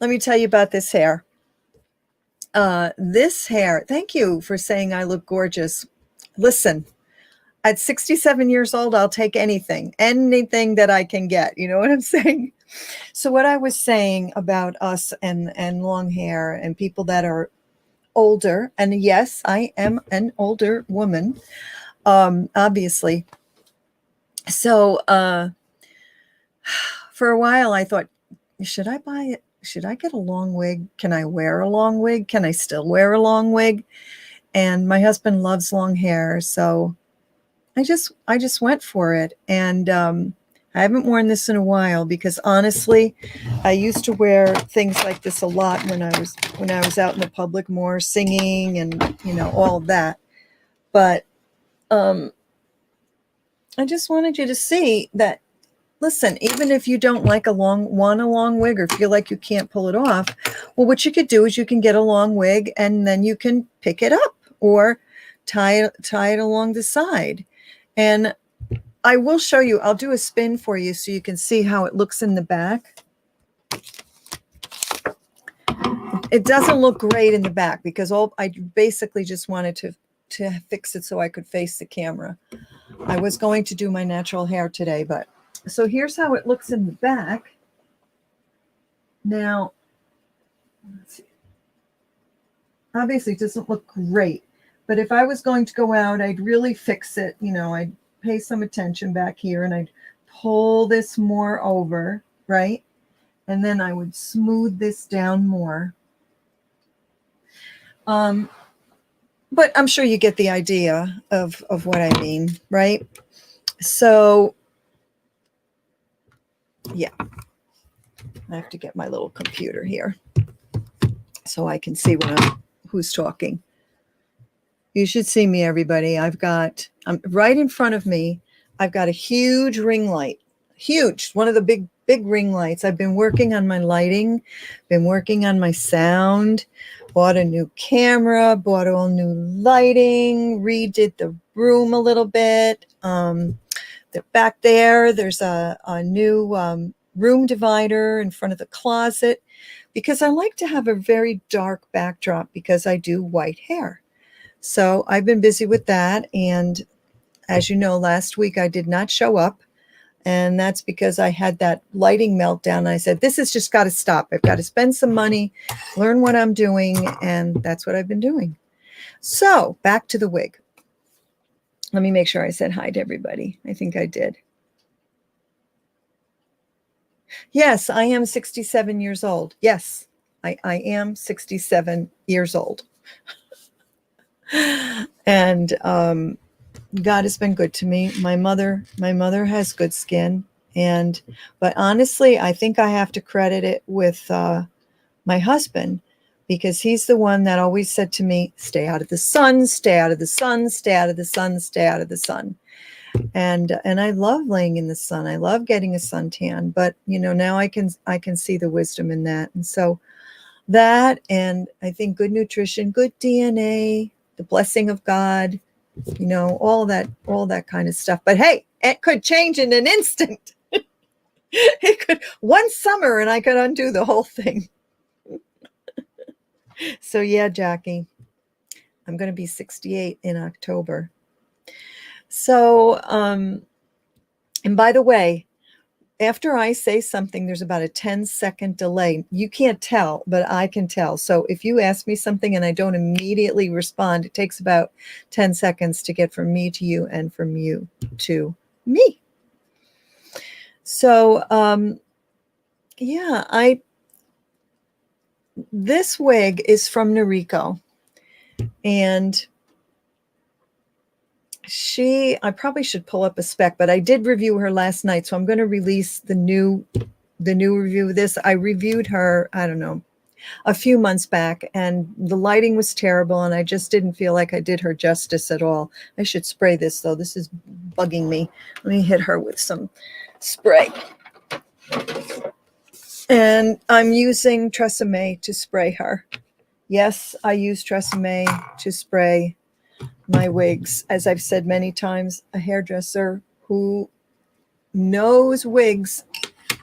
let me tell you about this hair. This hair, thank you for saying I look gorgeous. Listen, at 67 years old, I'll take anything that I can get. You know what I'm saying? So what I was saying about us and long hair and people that are older, and yes, I am an older woman, obviously. So for a while I thought, should I buy it? Should I get a long wig? Can I wear a long wig? Can I still wear a long wig? And my husband loves long hair, so I just went for it. And I haven't worn this in a while because honestly, I used to wear things like this a lot when I was out in the public more, singing and all of that. But I just wanted you to see that. Listen, even if you don't like a long wig or feel like you can't pull it off, well, what you could do is you can get a long wig and then you can pick it up or tie it along the side. And I will show you, I'll do a spin for you so you can see how it looks in the back. It doesn't look great in the back because I basically just wanted to fix it so I could face the camera. I was going to do my natural hair today, but so here's how it looks in the back. Now, let's see. Obviously it doesn't look great, but if I was going to go out, I'd really fix it. I'd pay some attention back here and I'd pull this more over, right? And then I would smooth this down more. But I'm sure you get the idea of what I mean, right? So yeah, I have to get my little computer here so I can see who's talking. You should see me, everybody. I'm right in front of me. I've got a huge ring light, one of the big ring lights. I've been working on my lighting, been working on my sound, bought a new camera, bought all new lighting, redid the room a little bit. Back there's a new room divider in front of the closet because I like to have a very dark backdrop because I do white hair. So I've been busy with that. And as you know, last week I did not show up. And that's because I had that lighting meltdown. I said, this has just got to stop. I've got to spend some money, learn what I'm doing. And that's what I've been doing. So back to the wig. Let me make sure I said hi to everybody. I think I did. Yes, I am 67 years old. Yes, I am 67 years old. And God has been good to me. My mother has good skin. But honestly, I think I have to credit it with my husband, because he's the one that always said to me, stay out of the sun, stay out of the sun, stay out of the sun, stay out of the sun. And I love laying in the sun. I love getting a suntan, but now I can see the wisdom in that. And so that, and I think good nutrition, good DNA, the blessing of God, all that kind of stuff. But hey, it could change in an instant. It could one summer and I could undo the whole thing. So yeah, Jackie, I'm going to be 68 in October. So, and by the way, after I say something, there's about a 10-second delay. You can't tell, but I can tell. So if you ask me something and I don't immediately respond, it takes about 10 seconds to get from me to you and from you to me. So, yeah, this wig is from Noriko, and I probably should pull up a spec, but I did review her last night. So I'm going to release the new review of this. I reviewed her, I don't know, a few months back, and the lighting was terrible. And I just didn't feel like I did her justice at all. I should spray this though. This is bugging me. Let me hit her with some spray. And I'm using Tresemme to spray her. Yes, I use Tresemme to spray my wigs. As I've said many times, a hairdresser who knows wigs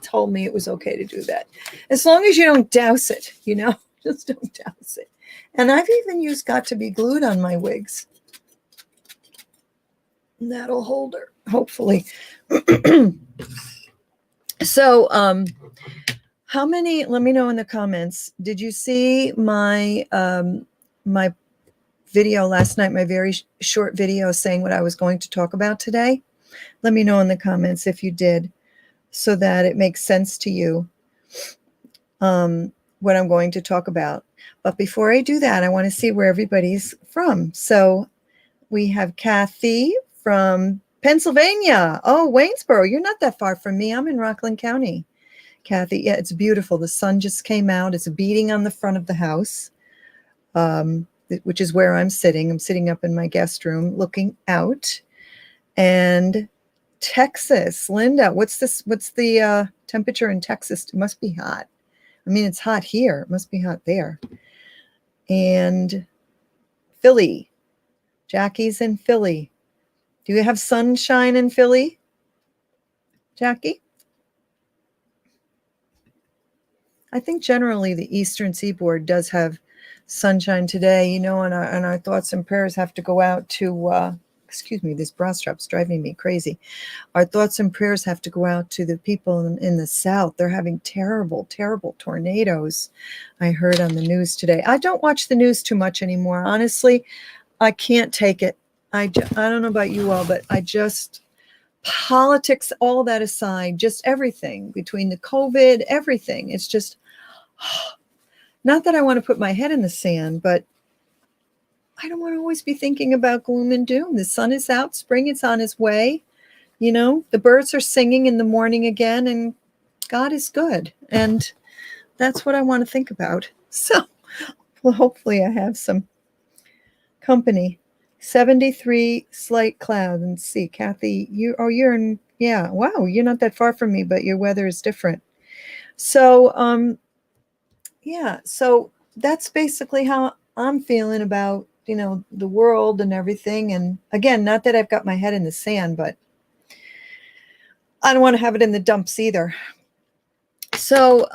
told me it was okay to do that. As long as you don't douse it, just don't douse it. And I've even used Got to Be Glued on my wigs. And that'll hold her, hopefully. So, how many, let me know in the comments, did you see my my video last night, my very short video saying what I was going to talk about today? Let me know in the comments if you did, so that it makes sense to you what I'm going to talk about. But before I do that, I want to see where everybody's from. So we have Kathy from Pennsylvania. Oh, Waynesboro. You're not that far from me. I'm in Rockland County. Kathy, yeah, it's beautiful. The sun just came out. It's beating on the front of the house, which is where I'm sitting. I'm sitting up in my guest room looking out. And Texas, Linda, what's the temperature in Texas? It must be hot. I mean, it's hot here. It must be hot there. And Philly, Jackie's in Philly. Do you have sunshine in Philly, Jackie? I think generally the Eastern Seaboard does have sunshine today, and our thoughts and prayers have to go out to, excuse me, this bra strap's driving me crazy. Our thoughts and prayers have to go out to the people in the South. They're having terrible, terrible tornadoes. I heard on the news today. I don't watch the news too much anymore. Honestly, I can't take it. I don't know about you all, but politics, all that aside, just everything between the COVID, everything. It's just, not that I want to put my head in the sand, but I don't want to always be thinking about gloom and doom. The sun is out, spring is on its way. The birds are singing in the morning again, and God is good. And that's what I want to think about. So, well, hopefully I have some company. 73 slight cloud. And see, Kathy, you're in, yeah, wow, you're not that far from me, but your weather is different. So, yeah, so that's basically how I'm feeling about, the world and everything. And again, not that I've got my head in the sand, but I don't want to have it in the dumps either. So,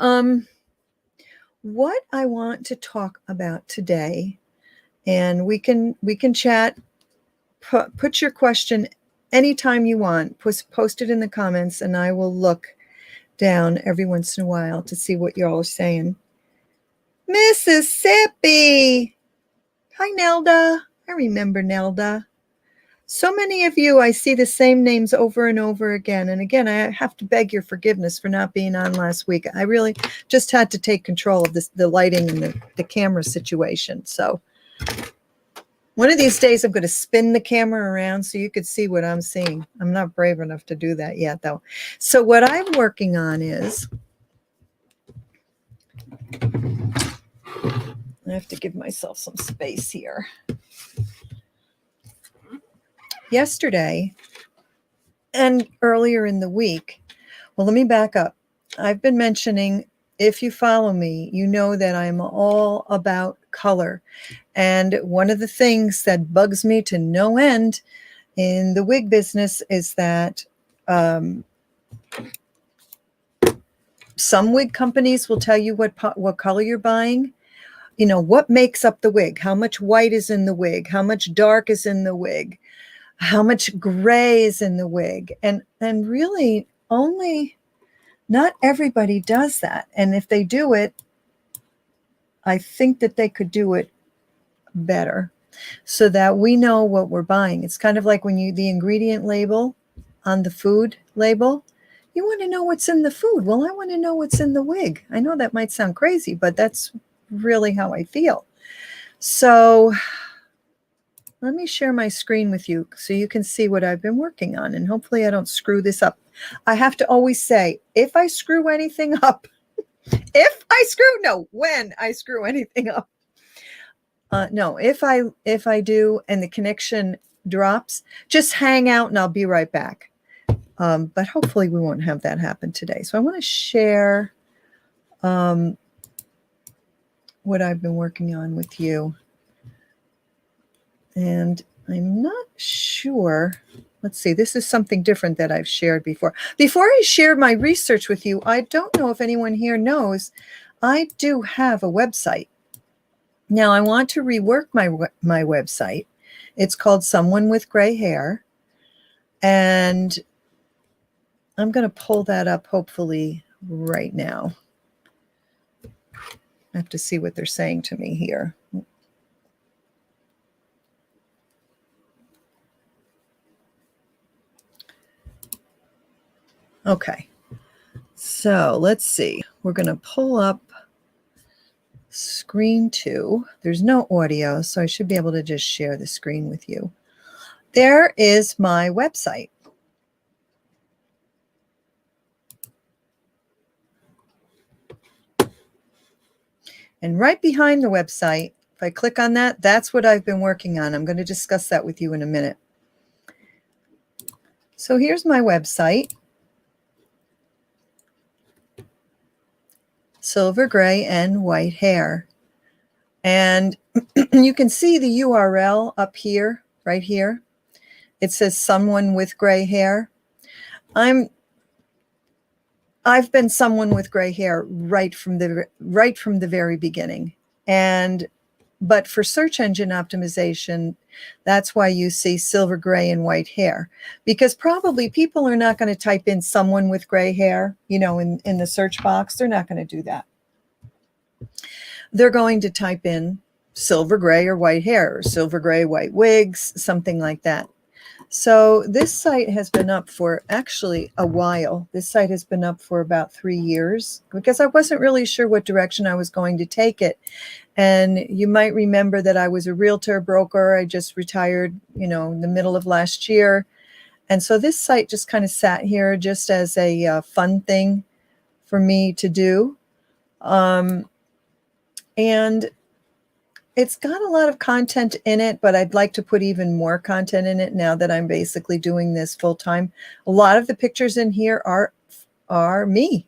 what I want to talk about today, and we can chat, put your question anytime you want, post it in the comments, and I will look down every once in a while to see what y'all are saying. Mississippi. Hi, Nelda. I remember Nelda. So many of you, I see the same names over and over again. And again, I have to beg your forgiveness for not being on last week. I really just had to take control of the lighting and the camera situation. So one of these days, I'm going to spin the camera around so you could see what I'm seeing. I'm not brave enough to do that yet, though. So what I'm working on is, I have to give myself some space here. Yesterday and earlier in the week, well, let me back up. I've been mentioning, if you follow me, you know that I'm all about color. And one of the things that bugs me to no end in the wig business is that some wig companies will tell you what color you're buying. What makes up the wig, how much white is in the wig, how much dark is in the wig, how much gray is in the wig. And really only, not everybody does that. And if they do it, I think that they could do it better so that we know what we're buying. It's kind of like when the ingredient label on the food label, you want to know what's in the food. Well, I want to know what's in the wig. I know that might sound crazy, but that's really how I feel. So let me share my screen with you so you can see what I've been working on, and hopefully I don't screw this up. I have to always say, if I screw anything up, when I screw anything up. No, if I do and the connection drops, just hang out and I'll be right back. But hopefully we won't have that happen today. So I want to share what I've been working on with you. And I'm not sure. let's see, this is something different that I've shared before. Before I share my research with you, I don't know if anyone here knows, I do have a website. Now I want to rework my website. It's called Someone with Gray Hair. And I'm going to pull that up hopefully right now. I have to see what they're saying to me here. Okay, so let's see. We're going to pull up screen 2. There's no audio, so I should be able to just share the screen with you. There is my website. And right behind the website, if I click on that, that's what I've been working on. I'm going to discuss that with you in a minute. So here's my website. Silver gray and white hair. And you can see the URL up here, right here. It says Someone with Gray Hair. I've been someone with gray hair right from the very beginning. But for search engine optimization, that's why you see silver gray and white hair, because probably people are not going to type in someone with gray hair, you know, in the search box. They're not going to do that. They're going to type in silver gray or white hair, or silver gray, white wigs, something like that. So this site has been up for actually a while. This site has been up for about 3 years because I wasn't really sure what direction I was going to take it. And you might remember that I was a realtor broker. I just retired, you know, in the middle of last year. And so this site just kind of sat here just as a fun thing for me to do. And it's got a lot of content in it, but I'd like to put even more content in it now that I'm basically doing this full time. A lot of the pictures in here are me,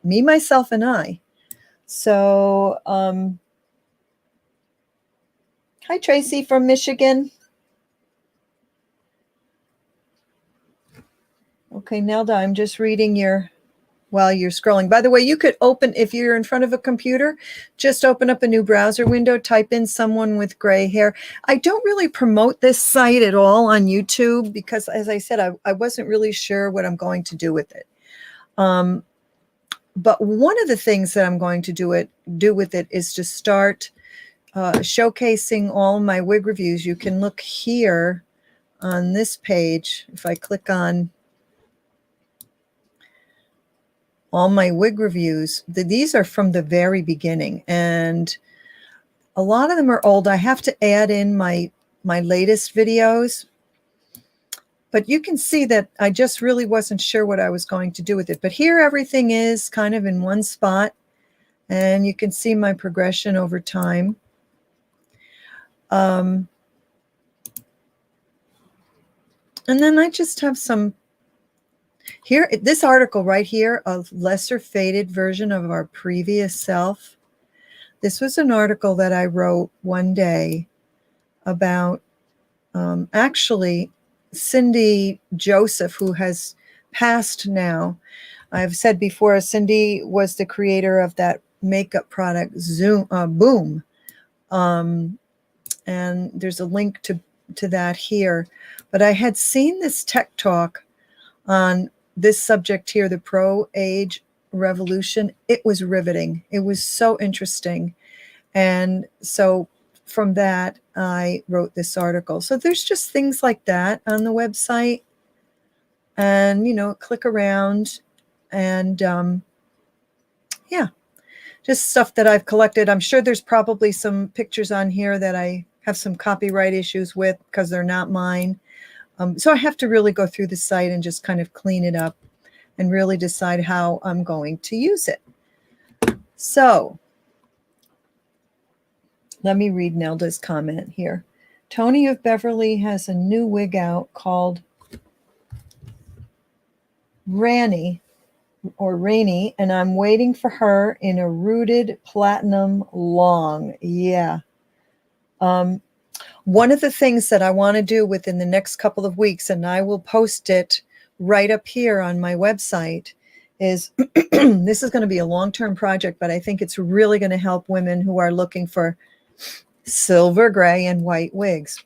myself, and I. So, hi, Tracy from Michigan. Okay, Nelda, I'm just reading while you're scrolling. By the way, you could open, if you're in front of a computer, just open up a new browser window, type in someone with gray hair. I don't really promote this site at all on YouTube because, as I said, I wasn't really sure what I'm going to do with it. But one of the things that I'm going to do with it is to start showcasing all my wig reviews. You can look here on this page. If I click on all my wig reviews, these are from the very beginning, and a lot of them are old. I have to add in my latest videos, but you can see that I just really wasn't sure what I was going to do with it. But here everything is kind of in one spot, and you can see my progression over time. And then I just have some here, this article right here, a lesser faded version of our previous self. This was an article that I wrote one day about actually Cindy Joseph, who has passed now. I've said before, Cindy was the creator of that makeup product, Boom. And there's a link to that here. But I had seen this tech talk on this subject here, the pro-age revolution. It was riveting. It was so interesting. And so from that, I wrote this article. So there's just things like that on the website. And, you know, click around and, yeah, just stuff that I've collected. I'm sure there's probably some pictures on here that I have some copyright issues with because they're not mine. So I have to really go through the site and just kind of clean it up and really decide how I'm going to use it. So let me read Nelda's comment here. Tony of Beverly has a new wig out called Rainy, and I'm waiting for her in a rooted platinum long. Yeah. One of the things that I want to do within the next couple of weeks, and I will post it right up here on my website, is this is going to be a long-term project, but I think it's really going to help women who are looking for silver, gray, and white wigs.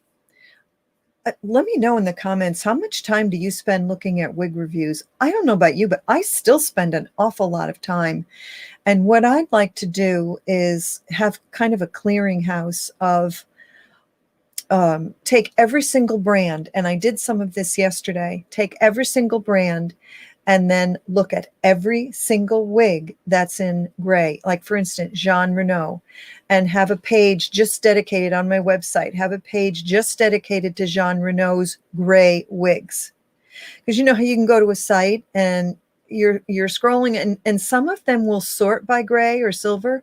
Let me know in the comments, how much time do you spend looking at wig reviews? I don't know about you, but I still spend an awful lot of time. And what I'd like to do is have kind of a clearinghouse of take every single brand, and I did some of this yesterday, take every single brand and then look at every single wig that's in gray. Like, for instance, Jean Renault, and have a page just dedicated on my website, have a page just dedicated to Jean Renault's gray wigs. Because you know how you can go to a site and you're scrolling, and some of them will sort by gray or silver,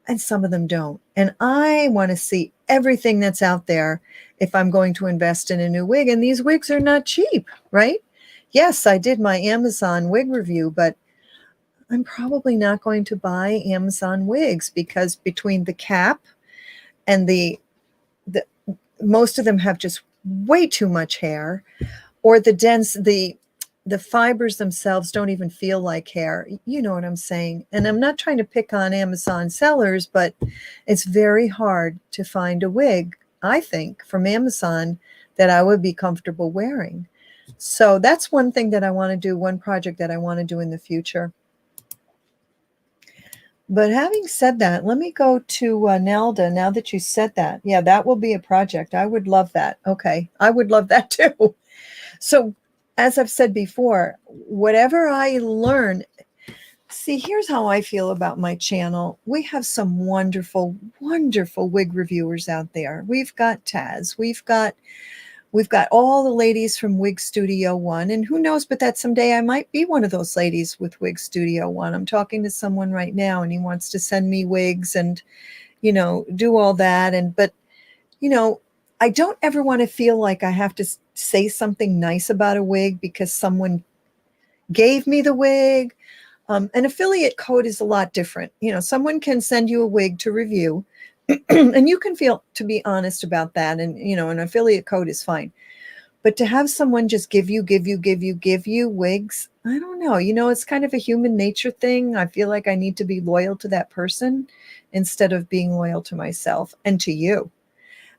and some of them don't. And I want to see everything that's out there if I'm going to invest in a new wig. And these wigs are not cheap, right? Yes, I did my Amazon wig review, but I'm probably not going to buy Amazon wigs, because between the cap and the most of them have just way too much hair, or the fibers themselves don't even feel like hair. You know what I'm saying? And I'm not trying to pick on Amazon sellers, but it's very hard to find a wig, I think, from Amazon that I would be comfortable wearing. So that's one thing that I want to do, one project that I want to do in the future. But having said that, let me go to Nelda, now that you said that. Yeah, that will be a project. I would love that. Okay, I would love that too. So as I've said before, whatever I learn, see, here's how I feel about my channel. We have some wonderful, wonderful wig reviewers out there. We've got Taz. We've got all the ladies from Wig Studio One, and who knows, but that someday I might be one of those ladies with Wig Studio One. I'm talking to someone right now, and he wants to send me wigs and, you know, do all that. But, you know, I don't ever want to feel like I have to say something nice about a wig because someone gave me the wig. An affiliate code is a lot different. You know, someone can send you a wig to review, and you can feel to be honest about that. And, you know, an affiliate code is fine. But to have someone just give you wigs, I don't know. You know, it's kind of a human nature thing. I feel like I need to be loyal to that person instead of being loyal to myself and to you.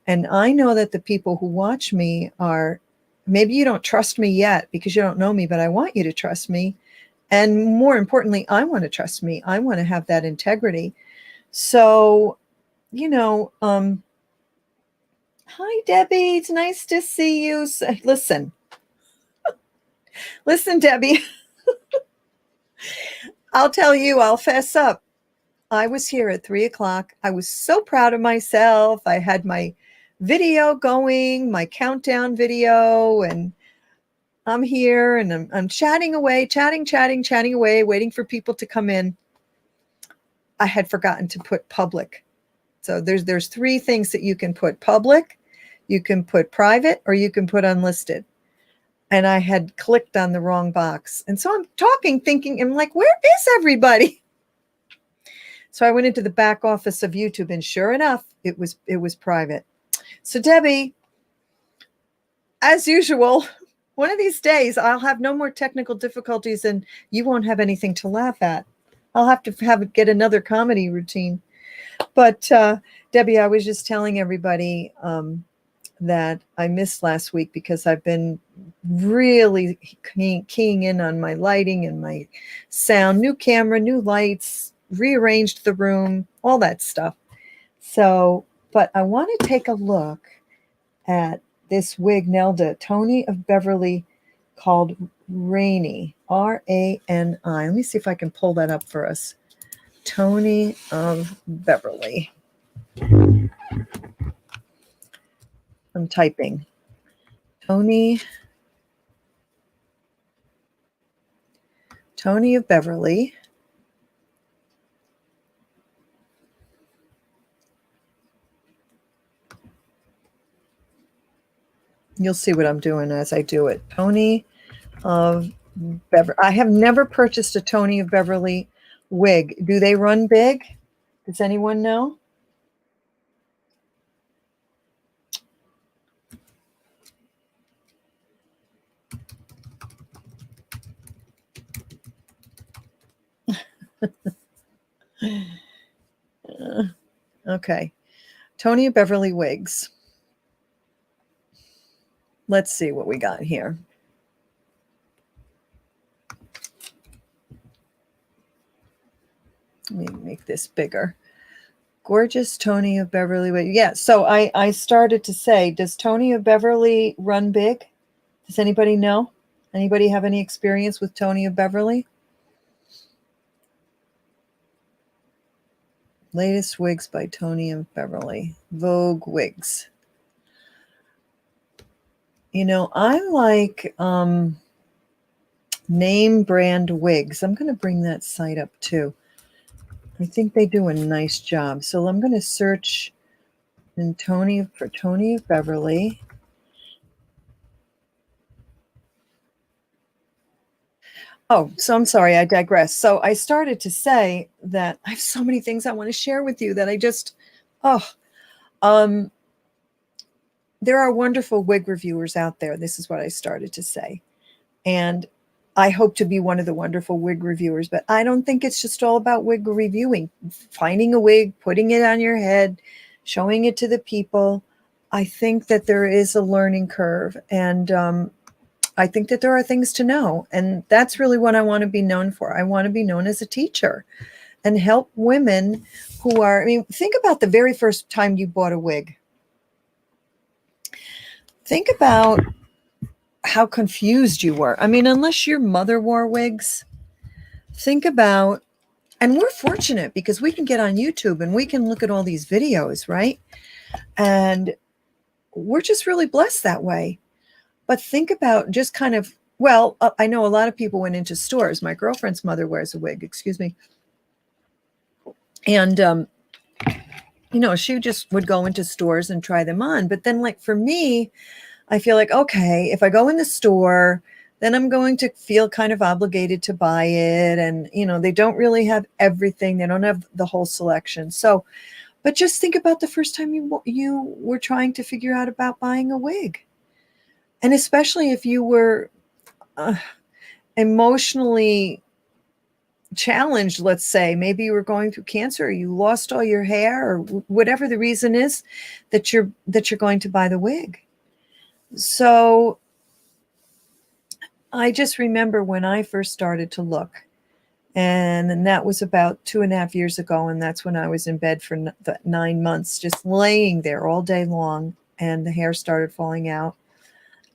And I know that the people who watch me are, maybe you don't trust me yet because you don't know me, but I want you to trust me. And more importantly, I want to trust me. I want to have that integrity. So, you know, hi, Debbie. It's nice to see you. Listen, Debbie, I'll tell you, I'll fess up. I was here at 3:00. I was so proud of myself. I had my video going, my countdown video, and I'm here and I'm chatting away, chatting away, waiting for people to come in. I had forgotten to put public. So there's 3 things that you can put: public, you can put private, or you can put unlisted. And I had clicked on the wrong box. And so I'm talking, thinking, I'm like, where is everybody? So I went into the back office of YouTube, and sure enough, it was private. So Debbie, as usual, one of these days I'll have no more technical difficulties and you won't have anything to laugh at. I'll have to get another comedy routine. But Debbie, I was just telling everybody that I missed last week because I've been really keying in on my lighting and my sound, new camera, new lights, rearranged the room, all that stuff. So, but I want to take a look at this wig, Nelda, Tony of Beverly, called Rainy, Rani. Let me see if I can pull that up for us. Tony of Beverly. I'm typing. Tony of Beverly. You'll see what I'm doing as I do it. Tony of Beverly. I have never purchased a Tony of Beverly wig. Do they run big? Does anyone know? Okay. Tony Beverly wigs. Let's see what we got here. Let me make this bigger. Gorgeous Tony of Beverly wig. Yeah, so I started to say, does Tony of Beverly run big? Does anybody know? Anybody have any experience with Tony of Beverly? Latest wigs by Tony of Beverly. Vogue wigs. You know, I like name brand wigs. I'm going to bring that site up too. I think they do a nice job. So I'm going to search in for Tony of Beverly. Oh, so I'm sorry, I digress. So I started to say that I have so many things I want to share with you that I just, there are wonderful wig reviewers out there. This is what I started to say. And I hope to be one of the wonderful wig reviewers, but I don't think it's just all about wig reviewing, finding a wig, putting it on your head, showing it to the people. I think that there is a learning curve, and I think that there are things to know. And that's really what I want to be known for. I want to be known as a teacher and help women who are, I mean, think about the very first time you bought a wig. Think about how confused you were. I mean, unless your mother wore wigs, think about, and we're fortunate because we can get on YouTube and we can look at all these videos, right? And we're just really blessed that way. But think about just kind of, well, I know a lot of people went into stores. My girlfriend's mother wears a wig, excuse me. And, you know, she just would go into stores and try them on. But then, like, for me, I feel like, okay, if I go in the store, then I'm going to feel kind of obligated to buy it. And, you know, they don't really have everything. They don't have the whole selection. So, but just think about the first time you were trying to figure out about buying a wig. And especially if you were emotionally challenged, let's say, maybe you were going through cancer, or you lost all your hair, or whatever the reason is that you're going to buy the wig. So I just remember when I first started to look, and that was about 2.5 years ago. And that's when I was in bed for 9 months, just laying there all day long. And the hair started falling out.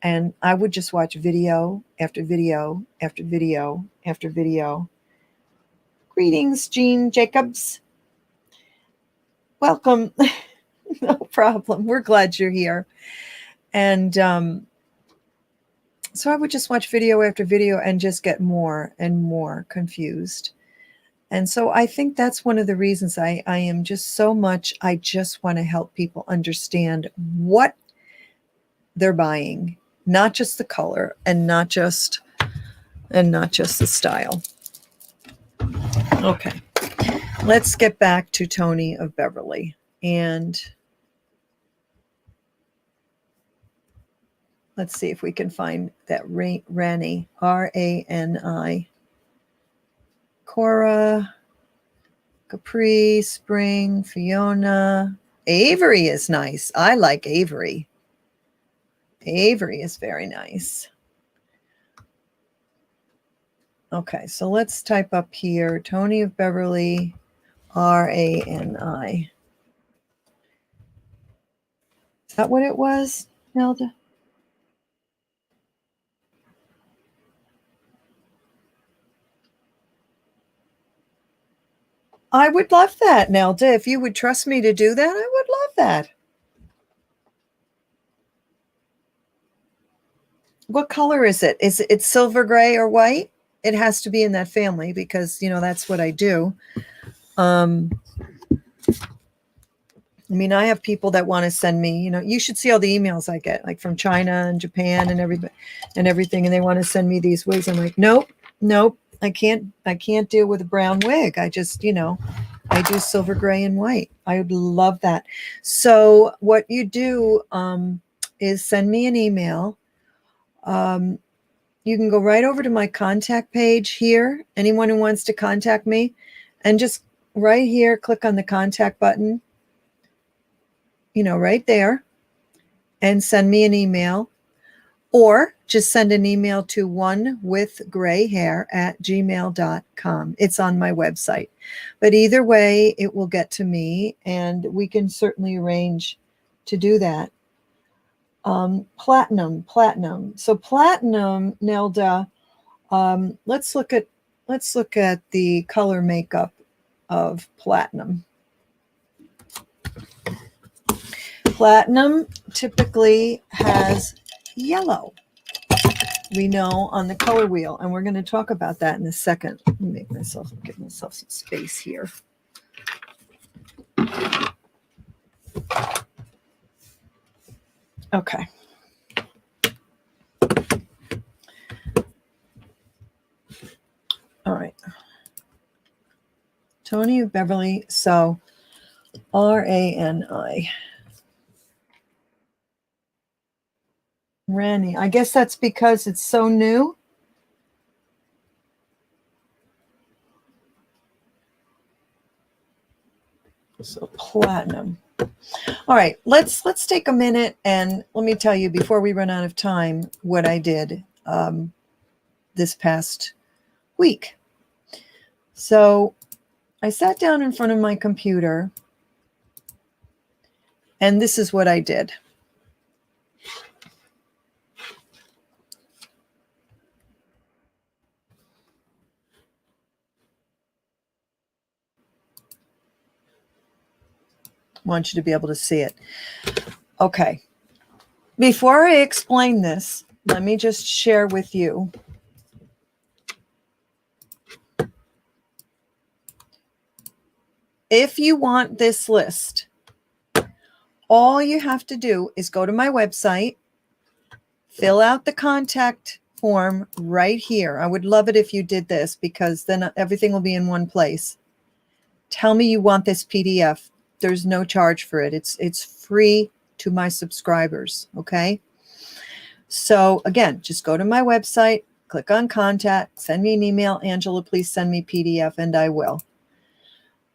And I would just watch video after video after video after video. Greetings, Jean Jacobs. Welcome. No problem. We're glad you're here. And so I would just watch video after video and just get more and more confused. And so I think that's one of the reasons I am just so much, I just want to help people understand what they're buying, not just the color and not just the style. Okay. Let's get back to Tony of Beverly. And let's see if we can find that Rani, R-A-N-I. Cora, Capri, Spring, Fiona. Avery is nice. I like Avery. Avery is very nice. Okay, so let's type up here, Tony of Beverly, R-A-N-I. Is that what it was, Nelda? I would love that, Nelda. If you would trust me to do that, I would love that. What color is it? Is it silver gray or white? It has to be in that family because, you know, that's what I do. I mean, I have people that want to send me, you know, you should see all the emails I get, like from China and Japan and everything. And they want to send me these wigs. I'm like, nope, I can't deal with a brown wig. I just, you know, I do silver gray and white. I would love that. So what you do is send me an email. You can go right over to my contact page here. Anyone who wants to contact me, and just right here, click on the contact button, right there, and send me an email, or just send an email to onewithgrayhair@gmail.com. It's on my website. But either way, it will get to me, and we can certainly arrange to do that. Platinum. So platinum, Nelda, let's look at the color makeup of platinum. Platinum typically has yellow, we know, on the color wheel, and we're going to talk about that in a second. Let me give myself some space here. Okay. All right. Tony of Beverly. So Rani. Rani. I guess that's because it's so new. So platinum. All right, let's take a minute and let me tell you, before we run out of time, what I did this past week. So I sat down in front of my computer, and this is what I did. I want you to be able to see it. Okay. Before I explain this, let me just share with you if you want this list, all you have to do is go to my website, fill out the contact form right here. I would love it if you did this, because then everything will be in one place. Tell me you want this PDF. There's no charge for it. It's free to my subscribers, okay? So again, just go to my website, click on contact, send me an email, Angela, please send me PDF, and I will.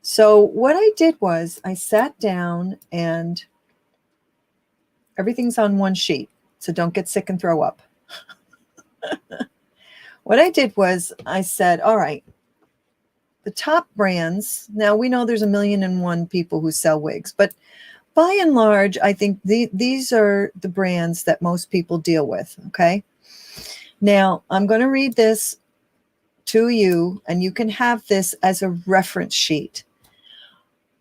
So what I did was I sat down, and everything's on one sheet, so don't get sick and throw up. What I did was I said, all right, the top brands, now we know there's 1,000,001 people who sell wigs, but by and large, I think these are the brands that most people deal with, okay? Now, I'm going to read this to you, and you can have this as a reference sheet.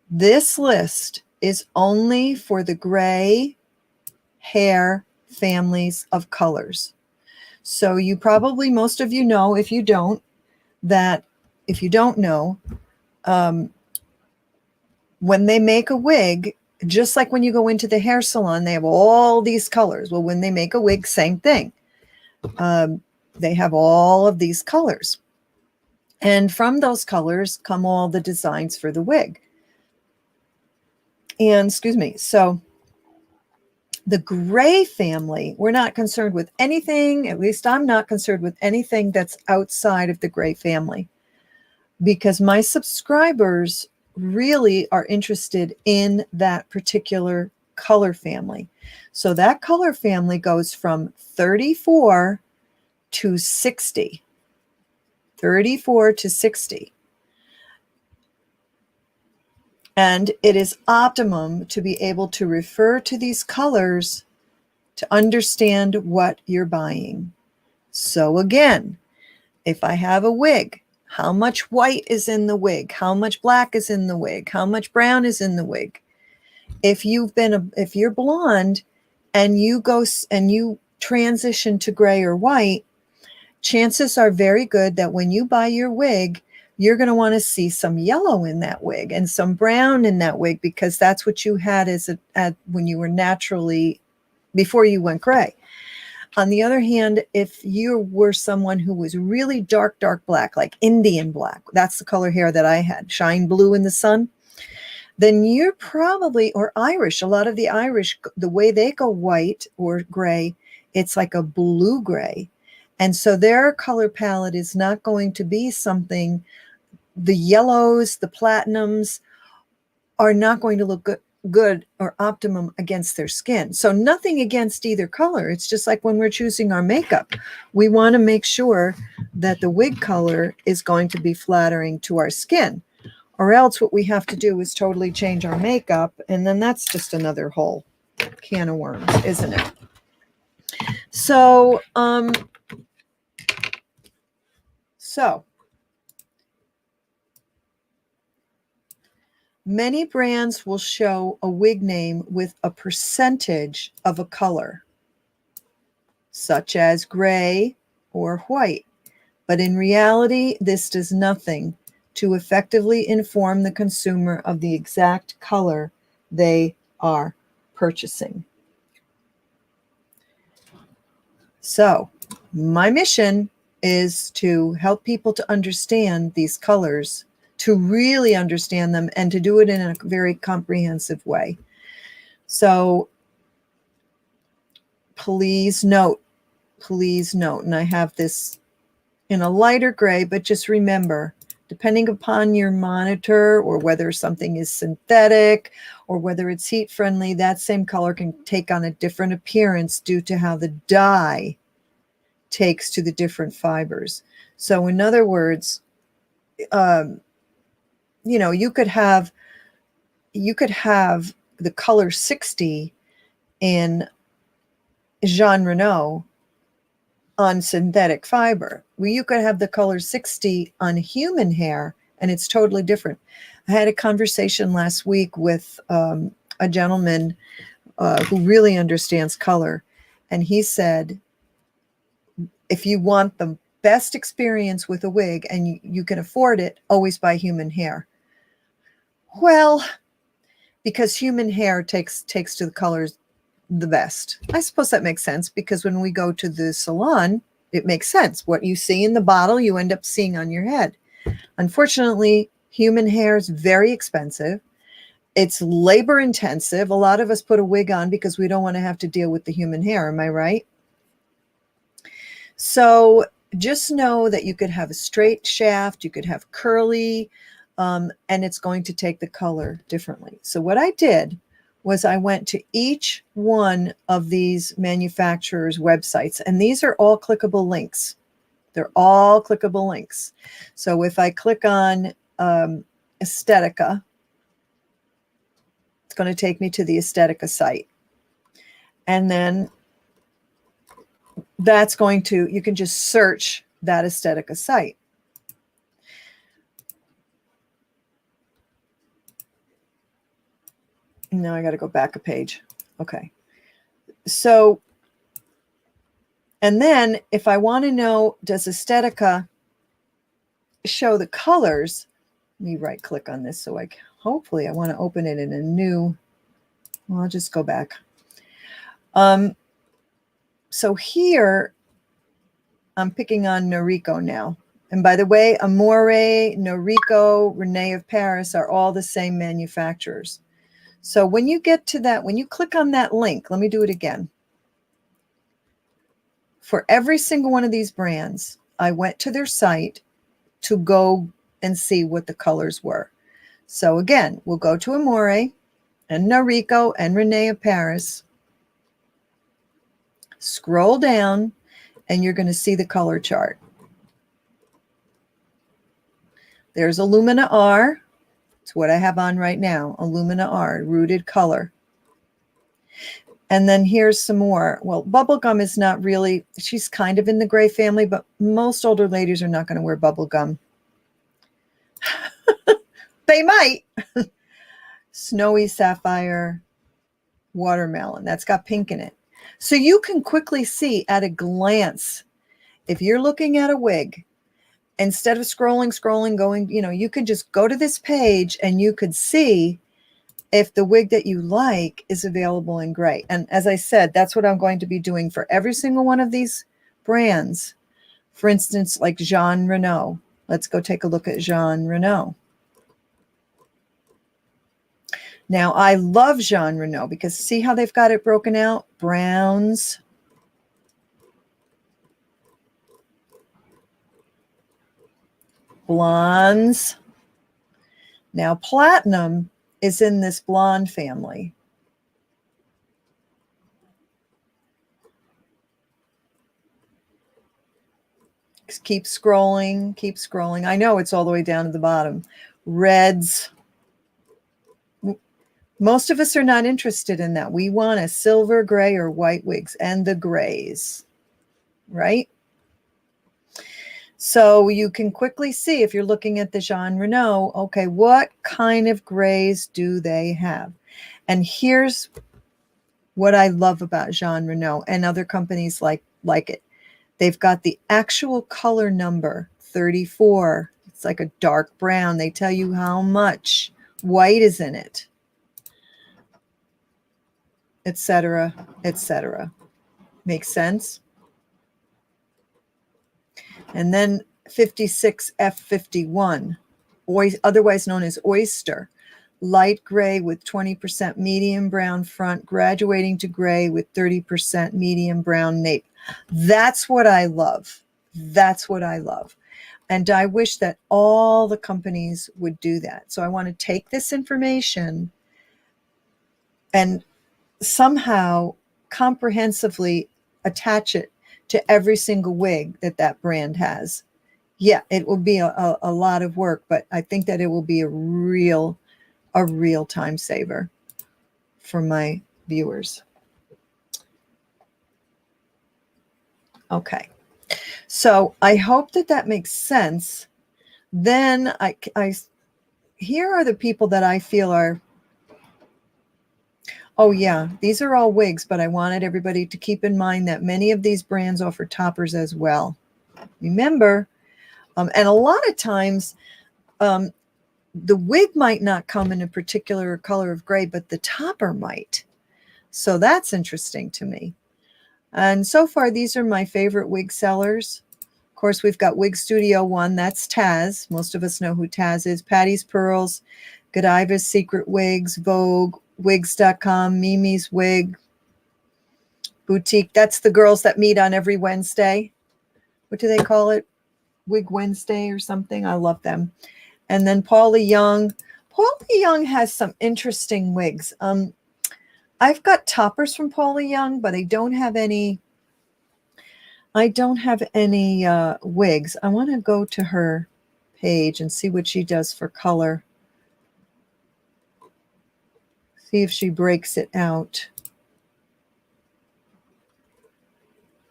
This list is only for the gray hair families of colors. So you probably, most of you know, if you don't know, when they make a wig, just like when you go into the hair salon, they have all these colors. Well, when they make a wig, same thing. They have all of these colors. And from those colors come all the designs for the wig. And so the gray family, we're not concerned with anything, at least I'm not concerned with anything that's outside of the gray family, because my subscribers really are interested in that particular color family. So that color family goes from 34 to 60. 34 to 60. And it is optimum to be able to refer to these colors to understand what you're buying. So again, if I have a wig, how much white is in the wig? How much black is in the wig? How much brown is in the wig? If you're blonde and you transition to gray or white, chances are very good that when you buy your wig, you're going to want to see some yellow in that wig and some brown in that wig, because that's what you had when you were naturally, before you went gray. On the other hand, if you were someone who was really dark black, like Indian black, that's the color hair that I had, shine blue in the sun, then you're probably, or Irish, a lot of the Irish, the way they go white or gray, it's like a blue gray. And so their color palette is not going to be something the yellows, the platinums are not going to look good or optimum against their skin. So nothing against either color. It's just like when we're choosing our makeup. We want to make sure that the wig color is going to be flattering to our skin, or else what we have to do is totally change our makeup, and then that's just another whole can of worms, isn't it? So, many brands will show a wig name with a percentage of a color, such as gray or white. But in reality, this does nothing to effectively inform the consumer of the exact color they are purchasing. So, my mission is to help people to understand these colors, to really understand them, and to do it in a very comprehensive way. So, please note, and I have this in a lighter gray, but just remember, depending upon your monitor or whether something is synthetic or whether it's heat friendly, that same color can take on a different appearance due to how the dye takes to the different fibers. So in other words, you could have the color 60 in Jean Renault on synthetic fiber. Well, you could have the color 60 on human hair, and it's totally different. I had a conversation last week with a gentleman who really understands color, and he said, if you want the best experience with a wig and you can afford it, always buy human hair. Well, because human hair takes to the colors the best. I suppose that makes sense, because when we go to the salon, it makes sense. What you see in the bottle, you end up seeing on your head. Unfortunately, human hair is very expensive. It's labor intensive. A lot of us put a wig on because we don't want to have to deal with the human hair. Am I right? So just know that you could have a straight shaft, you could have curly, and it's going to take the color differently. So what I did was I went to each one of these manufacturers' websites, and these are all clickable links. They're all clickable links. So if I click on Estetica, it's going to take me to the Estetica site. And then you can just search that Estetica site. Now I got to go back a page. Okay. So, and then if I want to know, does Estetica show the colors? Let me right click on this. So hopefully I want to open it in a new, well, I'll just go back. So here I'm picking on Noriko now. And by the way, Amore, Noriko, Rene of Paris are all the same manufacturers. So when you get to that, when you click on that link, let me do it again. For every single one of these brands, I went to their site to go and see what the colors were. So again, we'll go to Amore and Noriko and Rene of Paris. Scroll down and you're going to see the color chart. There's Illumina R. It's what I have on right now. Illumina R, rooted color. And then here's some more. Well, bubblegum is not really, she's kind of in the gray family, but most older ladies are not going to wear bubblegum. They might. Snowy Sapphire Watermelon. That's got pink in it. So you can quickly see at a glance, if you're looking at a wig, instead of scrolling, going, you could just go to this page and you could see if the wig that you like is available in gray. And as I said, that's what I'm going to be doing for every single one of these brands. For instance, like Jean Renault. Let's go take a look at Jean Renault. Now, I love Jean Renault because see how they've got it broken out? Browns, blondes, Now, platinum is in this blonde family. Keep scrolling, keep scrolling. I know it's all the way down to the bottom. Reds. Most of us are not interested in that. We want a silver, gray, or white wigs, and the grays, right? So you can quickly see if you're looking at the Jean Renault, okay, what kind of grays do they have? And here's what I love about Jean Renault and other companies like it. They've got the actual color number, 34. It's like a dark brown. They tell you how much white is in it, etc., etc. Makes sense? And then 56F51, otherwise known as oyster, light gray with 20% medium brown front, graduating to gray with 30% medium brown nape. That's what I love. That's what I love. And I wish that all the companies would do that. So I want to take this information and somehow comprehensively attach it to every single wig that brand has. Yeah, it will be a lot of work, but I think that it will be a real time saver for my viewers. Okay, so I hope that makes sense. Then I here are the people that I feel are, oh yeah, these are all wigs, but I wanted everybody to keep in mind that many of these brands offer toppers as well. Remember, and a lot of times, the wig might not come in a particular color of gray, but the topper might. So that's interesting to me. And so far, these are my favorite wig sellers. Of course, we've got Wig Studio One. That's Taz. Most of us know who Taz is. Patty's Pearls, Godiva's Secret Wigs, Vogue, Wigs.com, Mimi's Wig, Boutique. That's the girls that meet on every Wednesday. What do they call it? Wig Wednesday or something. I love them. And then Paulie Young. Paulie Young has some interesting wigs. I've got toppers from Paulie Young, but I don't have any. I don't have any wigs. I want to go to her page and see what she does for color. See if she breaks it out.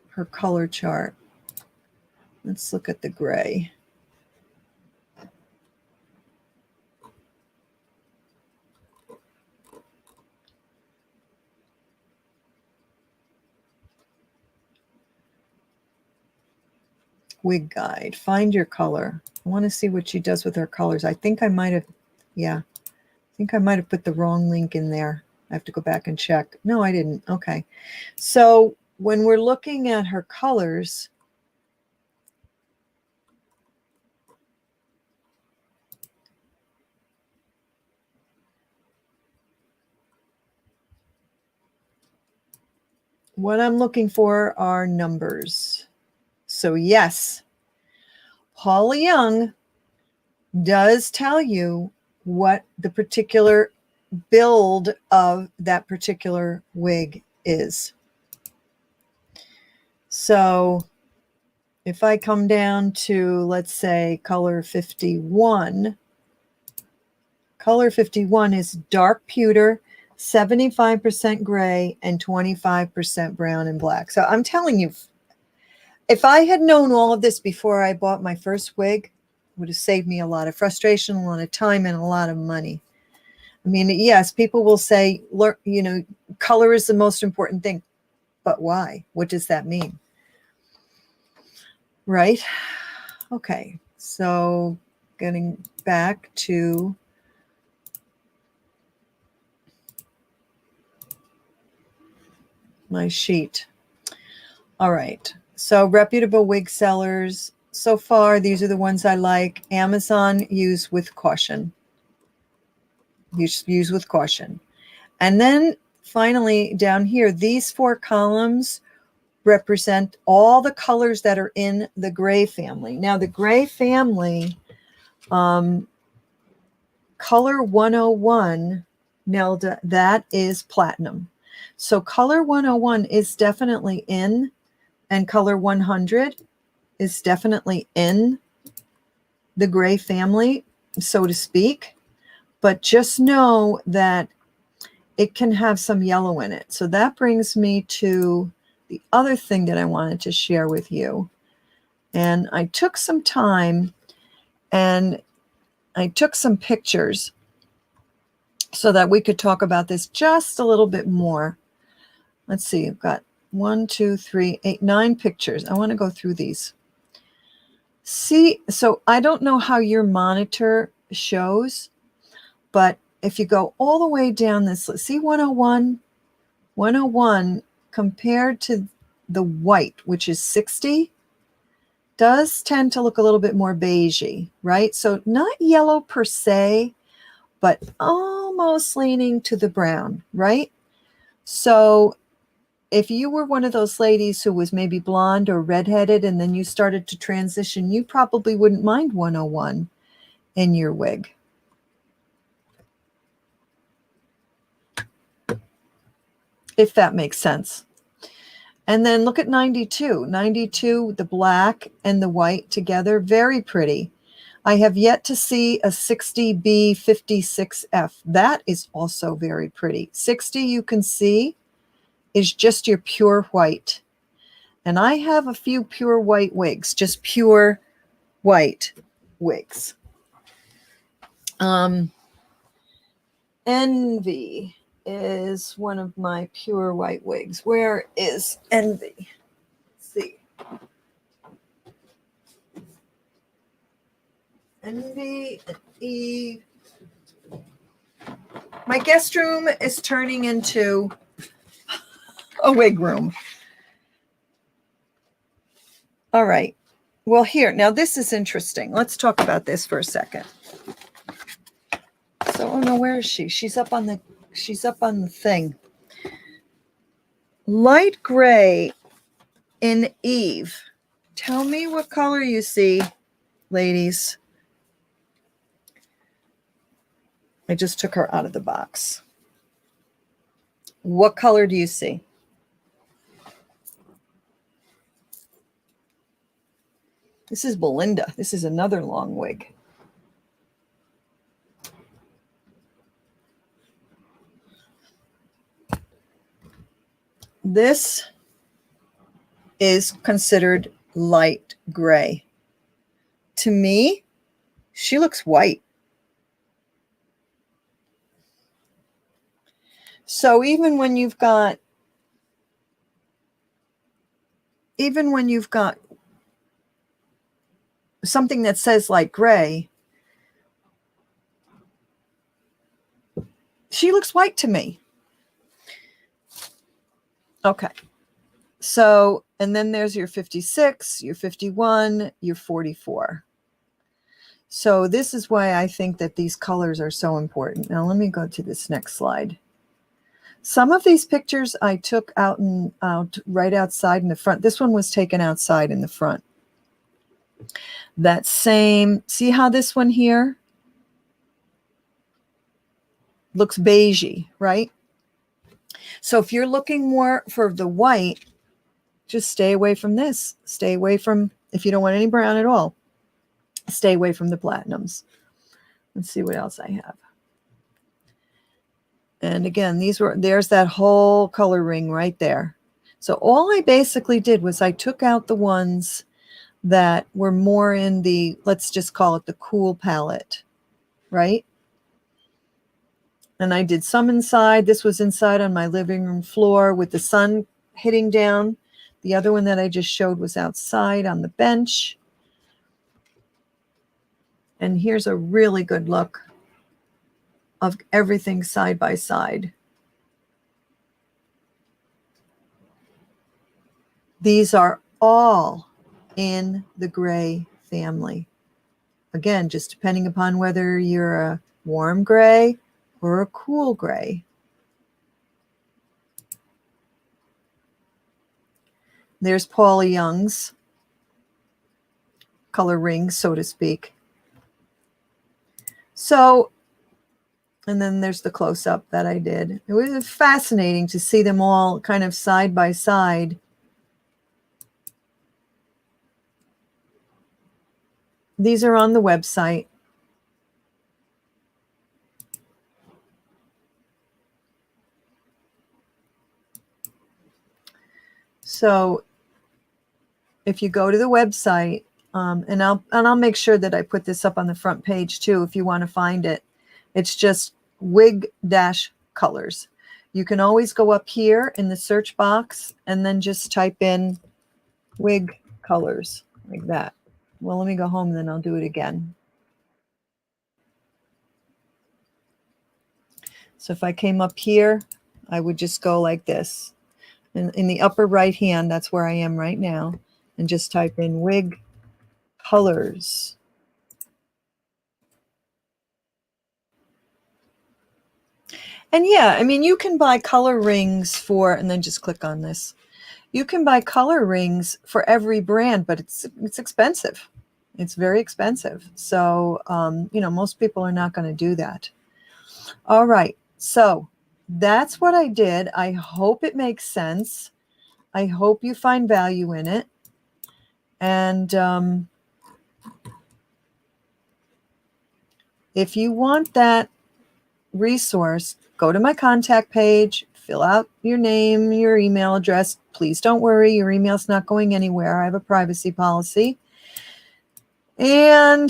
Her color chart. Let's look at the gray. Wig guide. Find your color. I want to see what she does with her colors. I think I might have, yeah. I think I might have put the wrong link in there. I have to go back and check. No, I didn't. Okay. So when we're looking at her colors, what I'm looking for are numbers. So yes, Paulie Young does tell you what the particular build of that particular wig is. So if I come down to, let's say, color 51, color 51 is dark pewter, 75% gray, and 25% brown and black. So I'm telling you, if I had known all of this before I bought my first wig, it would have saved me a lot of frustration, a lot of time, and a lot of money. I mean, yes, people will say, you know, color is the most important thing. But why? What does that mean? Right? Okay. So getting back to my sheet. All right. So reputable wig sellers. So far, these are the ones I like. Amazon, use with caution. Use with caution. And then finally down here, these 4 columns represent all the colors that are in the gray family. Now the gray family color 101, Nelda, that is platinum. So color 101 is definitely in, and color 100 is definitely in the gray family, so to speak. But just know that it can have some yellow in it. So that brings me to the other thing that I wanted to share with you. And I took some time and I took some pictures so that we could talk about this just a little bit more. Let's see, I've got 1, 2, 3, 8, 9 pictures. I want to go through these. See, so I don't know how your monitor shows, but if you go all the way down this list, see 101, 101 compared to the white, which is 60, does tend to look a little bit more beigey, right? So not yellow per se, but almost leaning to the brown, right? So if you were one of those ladies who was maybe blonde or redheaded and then you started to transition, you probably wouldn't mind 101 in your wig. If that makes sense. And then look at 92. 92, the black and the white together, very pretty. I have yet to see a 60B56F. That is also very pretty. 60, you can see, is just your pure white. And I have a few pure white wigs, just pure white wigs. Envy is one of my pure white wigs. Where is Envy? Let's see. Envy and Eve. My guest room is turning into a wig room. All right. Well, here, now this is interesting. Let's talk about this for a second. So, oh no, where is she? She's up on the thing. Light gray in Eve. Tell me what color you see, ladies. I just took her out of the box. What color do you see? This is Belinda. This is another long wig. This is considered light gray. To me, she looks white. So even when you've got something that says light gray, she looks white to me. Okay. So, and then there's your 56, your 51, your 44. So this is why I think that these colors are so important. Now let me go to this next slide. Some of these pictures I took out right outside in the front. This one was taken outside in the front. That same, see how this one here looks beigey, right? So if you're looking more for the white, just stay away from this. Stay away from, if you don't want any brown at all, stay away from the platinums. Let's see what else I have. And again, there's that whole color ring right there. So all I basically did was I took out the ones that were more in the, let's just call it the cool palette, right? And I did some inside. This was inside on my living room floor with the sun hitting down. The other one that I just showed was outside on the bench. And here's a really good look of everything side by side. These are all in the gray family. Again, just depending upon whether you're a warm gray or a cool gray. There's Paula Young's color ring, so to speak. So And then there's the close-up that I did. It was fascinating to see them all kind of side by side. These are on the website. So if you go to the website, and I'll make sure that I put this up on the front page too, if you want to find it. It's just wig-colors. You can always go up here in the search box and then just type in wig colors like that. Well, let me go home, then I'll do it again. So if I came up here, I would just go like this. And in the upper right hand, that's where I am right now, and just type in wig colors. And yeah, I mean, you can buy color rings for, and then just click on this. You can buy color rings for every brand, but it's expensive. It's very expensive. So, you know, most people are not going to do that. All right. So that's what I did. I hope it makes sense. I hope you find value in it. And if you want that resource, go to my contact page, fill out your name, your email address. Please don't worry, your email's not going anywhere. I have a privacy policy. And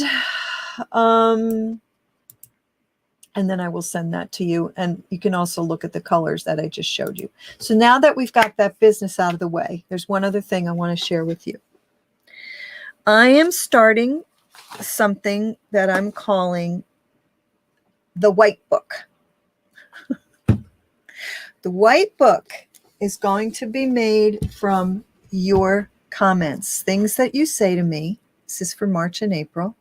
then I will send that to you. And you can also look at the colors that I just showed you. So now that we've got that business out of the way, there's one other thing I want to share with you. I am starting something that I'm calling the White Book. The White Book is going to be made from your comments, things that you say to me. This is for March and April.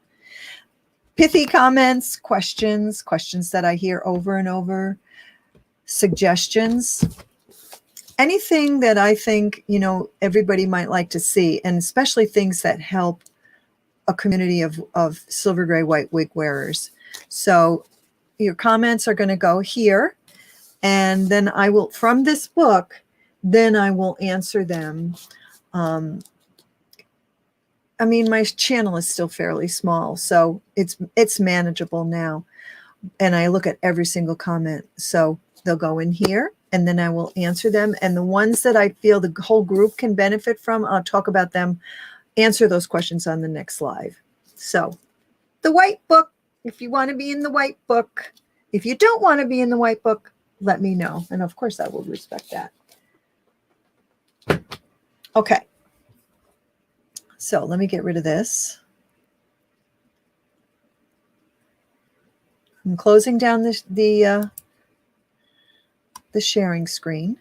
Pithy comments, questions that I hear over and over, suggestions, anything that I think, you know, everybody might like to see, and especially things that help a community of silver gray white wig wearers. So your comments are going to go here, and then I will, from this book, then I will answer them. I mean, my channel is still fairly small, so it's manageable now. And I look at every single comment. So they'll go in here, and then I will answer them. And the ones that I feel the whole group can benefit from, I'll talk about them, answer those questions on the next live. So the White Book, if you want to be in the White Book. If you don't want to be in the White Book, let me know. And of course, I will respect that. Okay. So let me get rid of this. I'm closing down the sharing screen.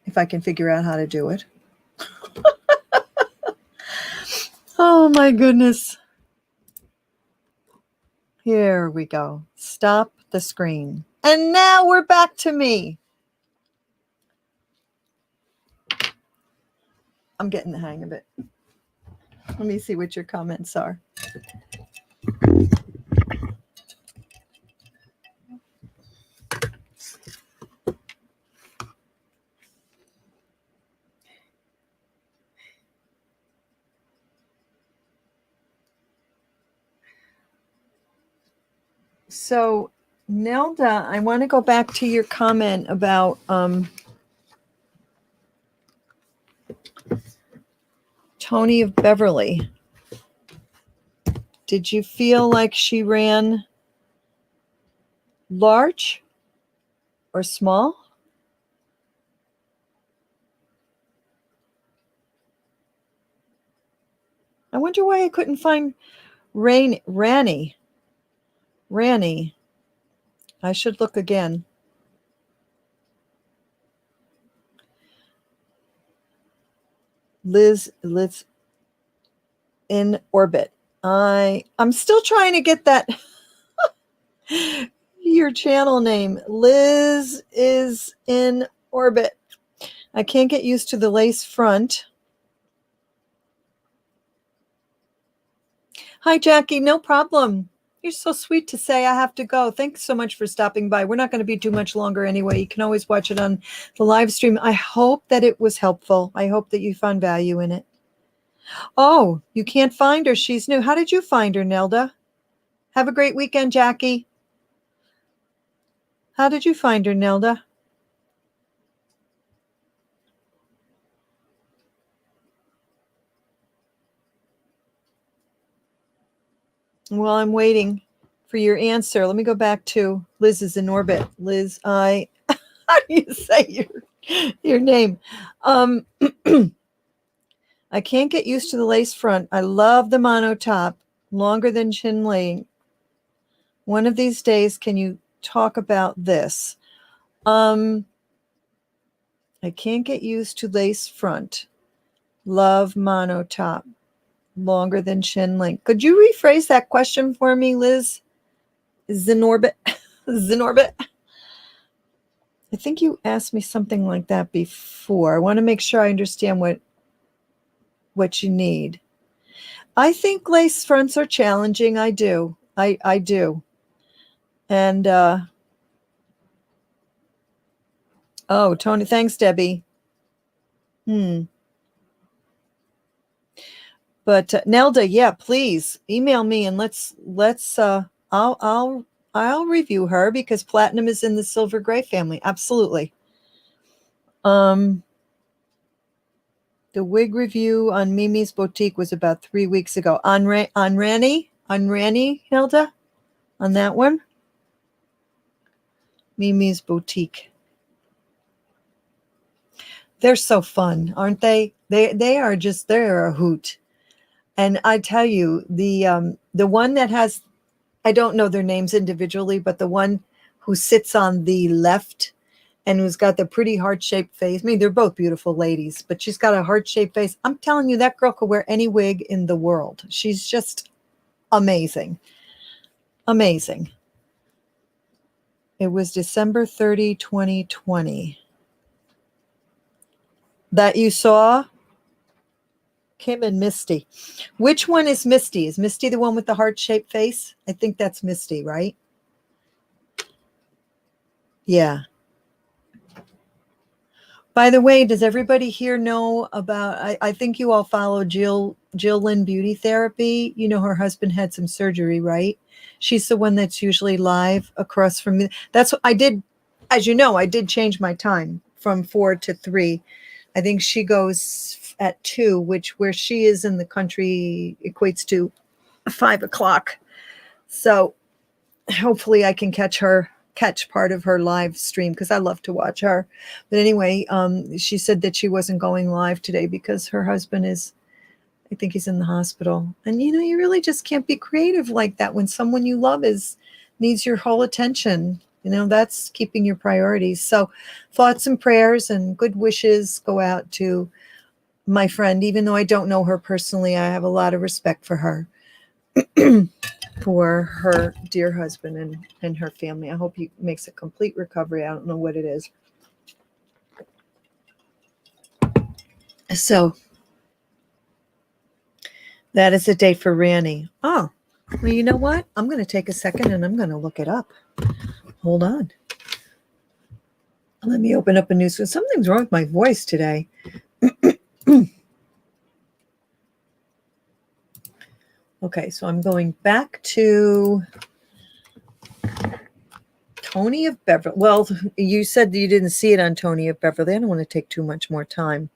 If I can figure out how to do it. Oh my goodness. Here we go. Stop the screen. And now we're back to me. I'm getting the hang of it. Let me see what your comments are. So, Nelda, I want to go back to your comment about Tony of Beverly. Did you feel like she ran large or small? I wonder why I couldn't find Ranny. I should look again. Liz in orbit. I'm still trying to get that your channel name. Liz is in orbit. I can't get used to the lace front. Hi, Jackie. No problem. You're so sweet to say I have to go. Thanks so much for stopping by. We're not going to be too much longer anyway. You can always watch it on the live stream. I hope that it was helpful. I hope that you found value in it. Oh, you can't find her. She's new. How did you find her, Nelda? Have a great weekend, Jackie. How did you find her, Nelda? Well, I'm waiting for your answer. Let me go back to Liz is in orbit. Liz, how do you say your name? I can't get used to the lace front. I love the mono top, longer than chin length. One of these days, can you talk about this? I can't get used to lace front. Love mono top, longer than chin length. Could you rephrase that question for me, Liz? Zinorbit? Zinorbit? I think you asked me something like that before. I want to make sure I understand what you need. I think lace fronts are challenging. I do. I do. And oh, Tony, thanks, Debbie. But Nelda, yeah, please email me and let's I'll review her because Platinum is in the silver gray family. Absolutely. The wig review on Mimi's Boutique was about 3 weeks ago. On Rani, Nelda, on that one. Mimi's Boutique. They're so fun, aren't they? They're a hoot. And I tell you, the one that has, I don't know their names individually, but the one who sits on the left and who's got the pretty heart-shaped face. I mean, they're both beautiful ladies, but she's got a heart-shaped face. I'm telling you, that girl could wear any wig in the world. She's just amazing. Amazing. It was December 30, 2020. That you saw? Kim and Misty. Which one is Misty? Is Misty the one with the heart-shaped face? I think that's Misty, right? Yeah. By the way, does everybody here know about, I think you all follow Jill Lynn Beauty Therapy. You know, her husband had some surgery, right? She's the one that's usually live across from me. That's what I did. As you know, I did change my time from 4 to 3. I think she goes at 2, which where she is in the country equates to 5 o'clock. So hopefully I can catch part of her live stream because I love to watch her. But anyway, she said that she wasn't going live today because her husband I think he's in the hospital. And you really just can't be creative like that when someone you love needs your whole attention. That's keeping your priorities. So thoughts and prayers and good wishes go out to my friend. Even though I don't know her personally, I have a lot of respect for her. For her dear husband and her family. I hope he makes a complete recovery. I don't know what it is. So that is the date for Rani. Oh, well, you know what? I'm going to take a second and I'm going to look it up. Hold on. Let me open up a news. Something's wrong with my voice today. Okay, so I'm going back to Tony of Beverly. Well, you said that you didn't see it on Tony of Beverly. I don't want to take too much more time.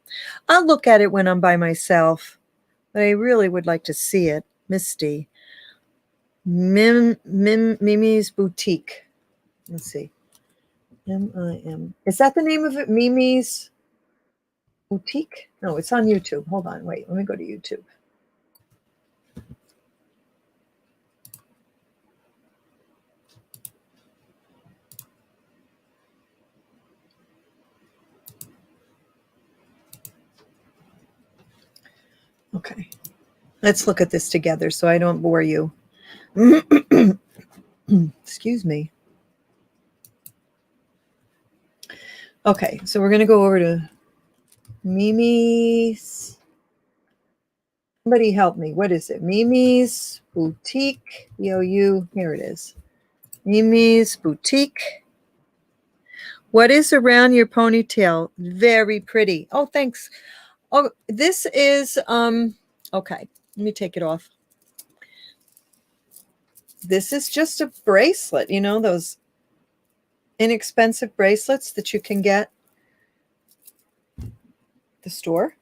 I'll look at it when I'm by myself, but I really would like to see it. Misty. Mimi's Boutique. Let's see. M-I-M. Is that the name of it? Mimi's Boutique? No, it's on YouTube. Hold on. Wait, let me go to YouTube. Okay. Let's look at this together so I don't bore you. Excuse me. Okay, so we're going to go over to Mimi's. Somebody help me. What is it? Mimi's Boutique. Here it is. Mimi's Boutique. What is around your ponytail? Very pretty. Oh, thanks. Oh, this is, okay. Let me take it off. This is just a bracelet, you know, those inexpensive bracelets that you can get at the store.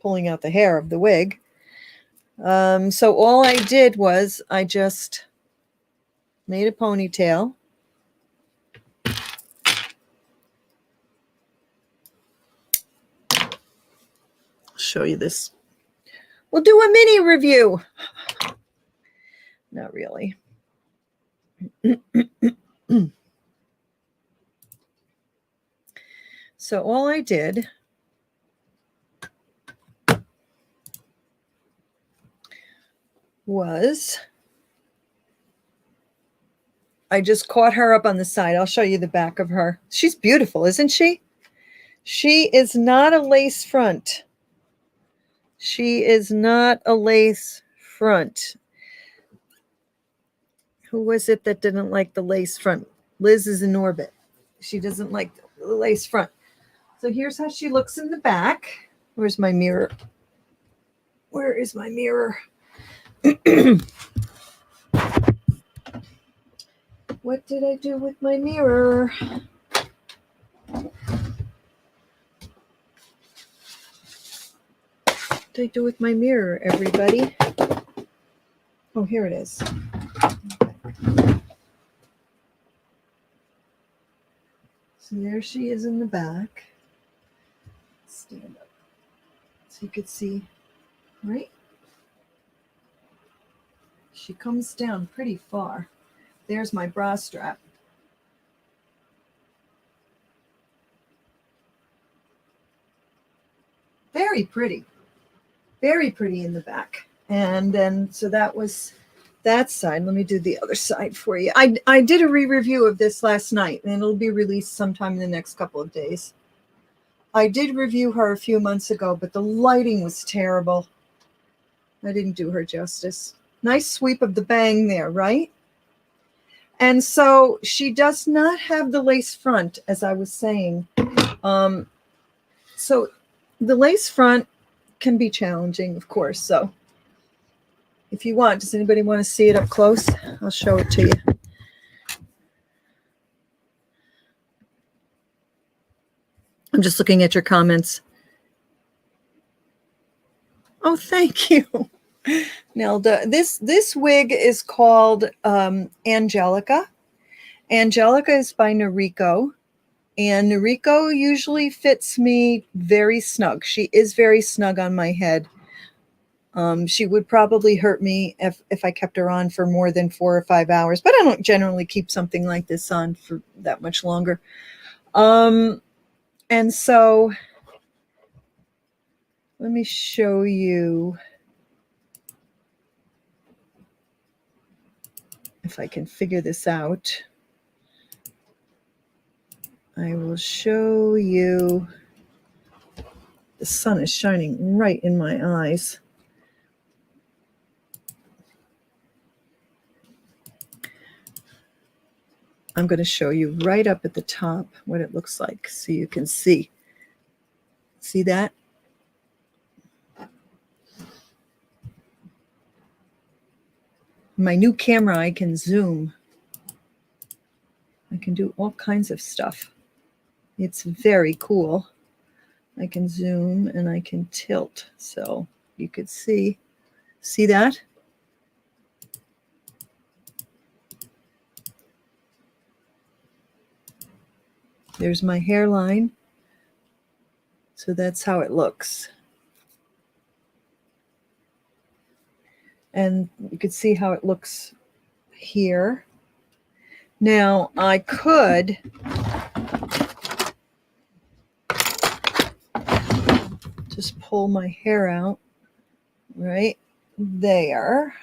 Pulling out the hair of the wig. So all I did was I just made a ponytail. I'll show you this. We'll do a mini review. Not really. So all I did was I just caught her up on the side. I'll show you the back of her. She's beautiful, isn't she? She is not a lace front. She is not a lace front. Who was it that didn't like the lace front? Liz is in orbit. She doesn't like the lace front. So here's how she looks in the back. Where's my mirror? Where is my mirror? What did I do with my mirror? What did I do with my mirror, everybody? Oh, here it is. So there she is in the back. Stand up so you could see, right? She comes down pretty far. There's my bra strap. Very pretty in the back. And then, so that was that side. Let me do the other side for you. I did a re-review of this last night, and it'll be released sometime in the next couple of days. I did review her a few months ago, but the lighting was terrible. I didn't do her justice. Nice sweep of the bang there, right? And so she does not have the lace front, as I was saying. So the lace front can be challenging, of course. So if you want, does anybody want to see it up close? I'll show it to you. I'm just looking at your comments. Oh, thank you, Nelda. This wig is called Angelica. Angelica is by Noriko. And Noriko usually fits me very snug. She is very snug on my head. She would probably hurt me if I kept her on for more than 4 or 5 hours, but I don't generally keep something like this on for that much longer. And so let me show you if I can figure this out. I will show you. The sun is shining right in my eyes. I'm going to show you right up at the top what it looks like so you can see. See that? My new camera, I can zoom. I can do all kinds of stuff. It's very cool. I can zoom and I can tilt so you could see. See that? There's my hairline. So that's how it looks. And you can see how it looks here. Now I could just pull my hair out right there.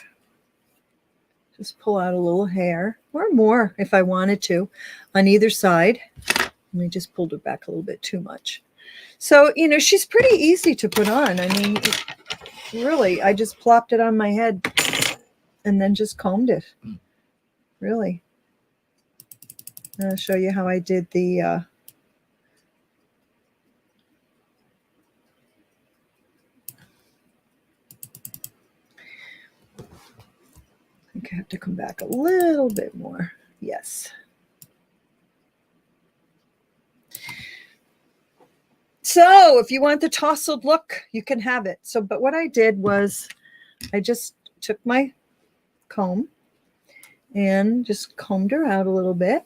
Just pull out a little hair or more if I wanted to on either side. I just pulled her back a little bit too much. So, you know, she's pretty easy to put on. I mean, really, I just plopped it on my head and then just combed it. Really. I'll show you how I did the I think I have to come back a little bit more. Yes. So if you want the tousled look, you can have it. So, but what I did was I just took my comb and just combed her out a little bit.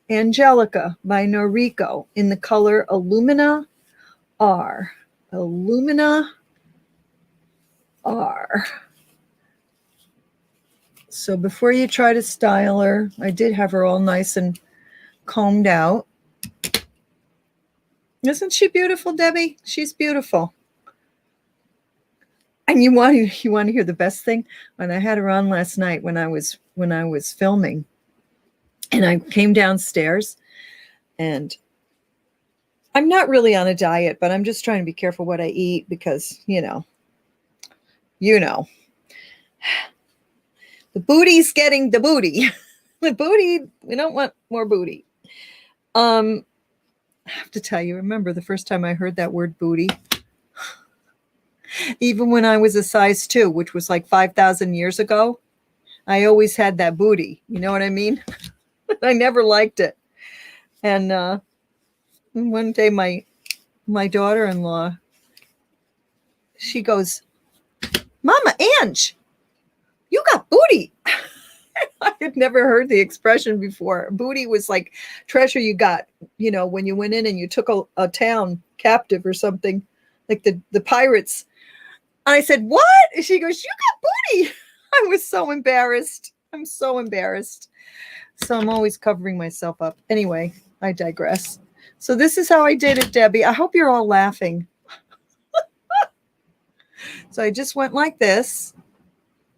Angelica by Noriko in the color Illumina R. Illumina R. So before you try to style her, I did have her all nice and combed out. Isn't she beautiful, Debbie? She's beautiful. And you want to hear the best thing? When I had her on last night when I was filming, and I came downstairs, and I'm not really on a diet, but I'm just trying to be careful what I eat because, you know, the booty's getting the booty. The booty, we don't want more booty. I have to tell you, remember the first time I heard that word booty? Even when I was a size 2, which was like 5,000 years ago, I always had that booty. You know what I mean? I never liked it. And one day my daughter-in-law, she goes, "Mama, Ange, you got booty." I had never heard the expression before. Booty was like treasure you got, you know, when you went in and you took a town captive or something, like the pirates. And I said, "What?" And she goes, "You got booty." I was so embarrassed. I'm so embarrassed. So I'm always covering myself up. Anyway, I digress. So this is how I did it, Debbie. I hope you're all laughing. So I just went like this.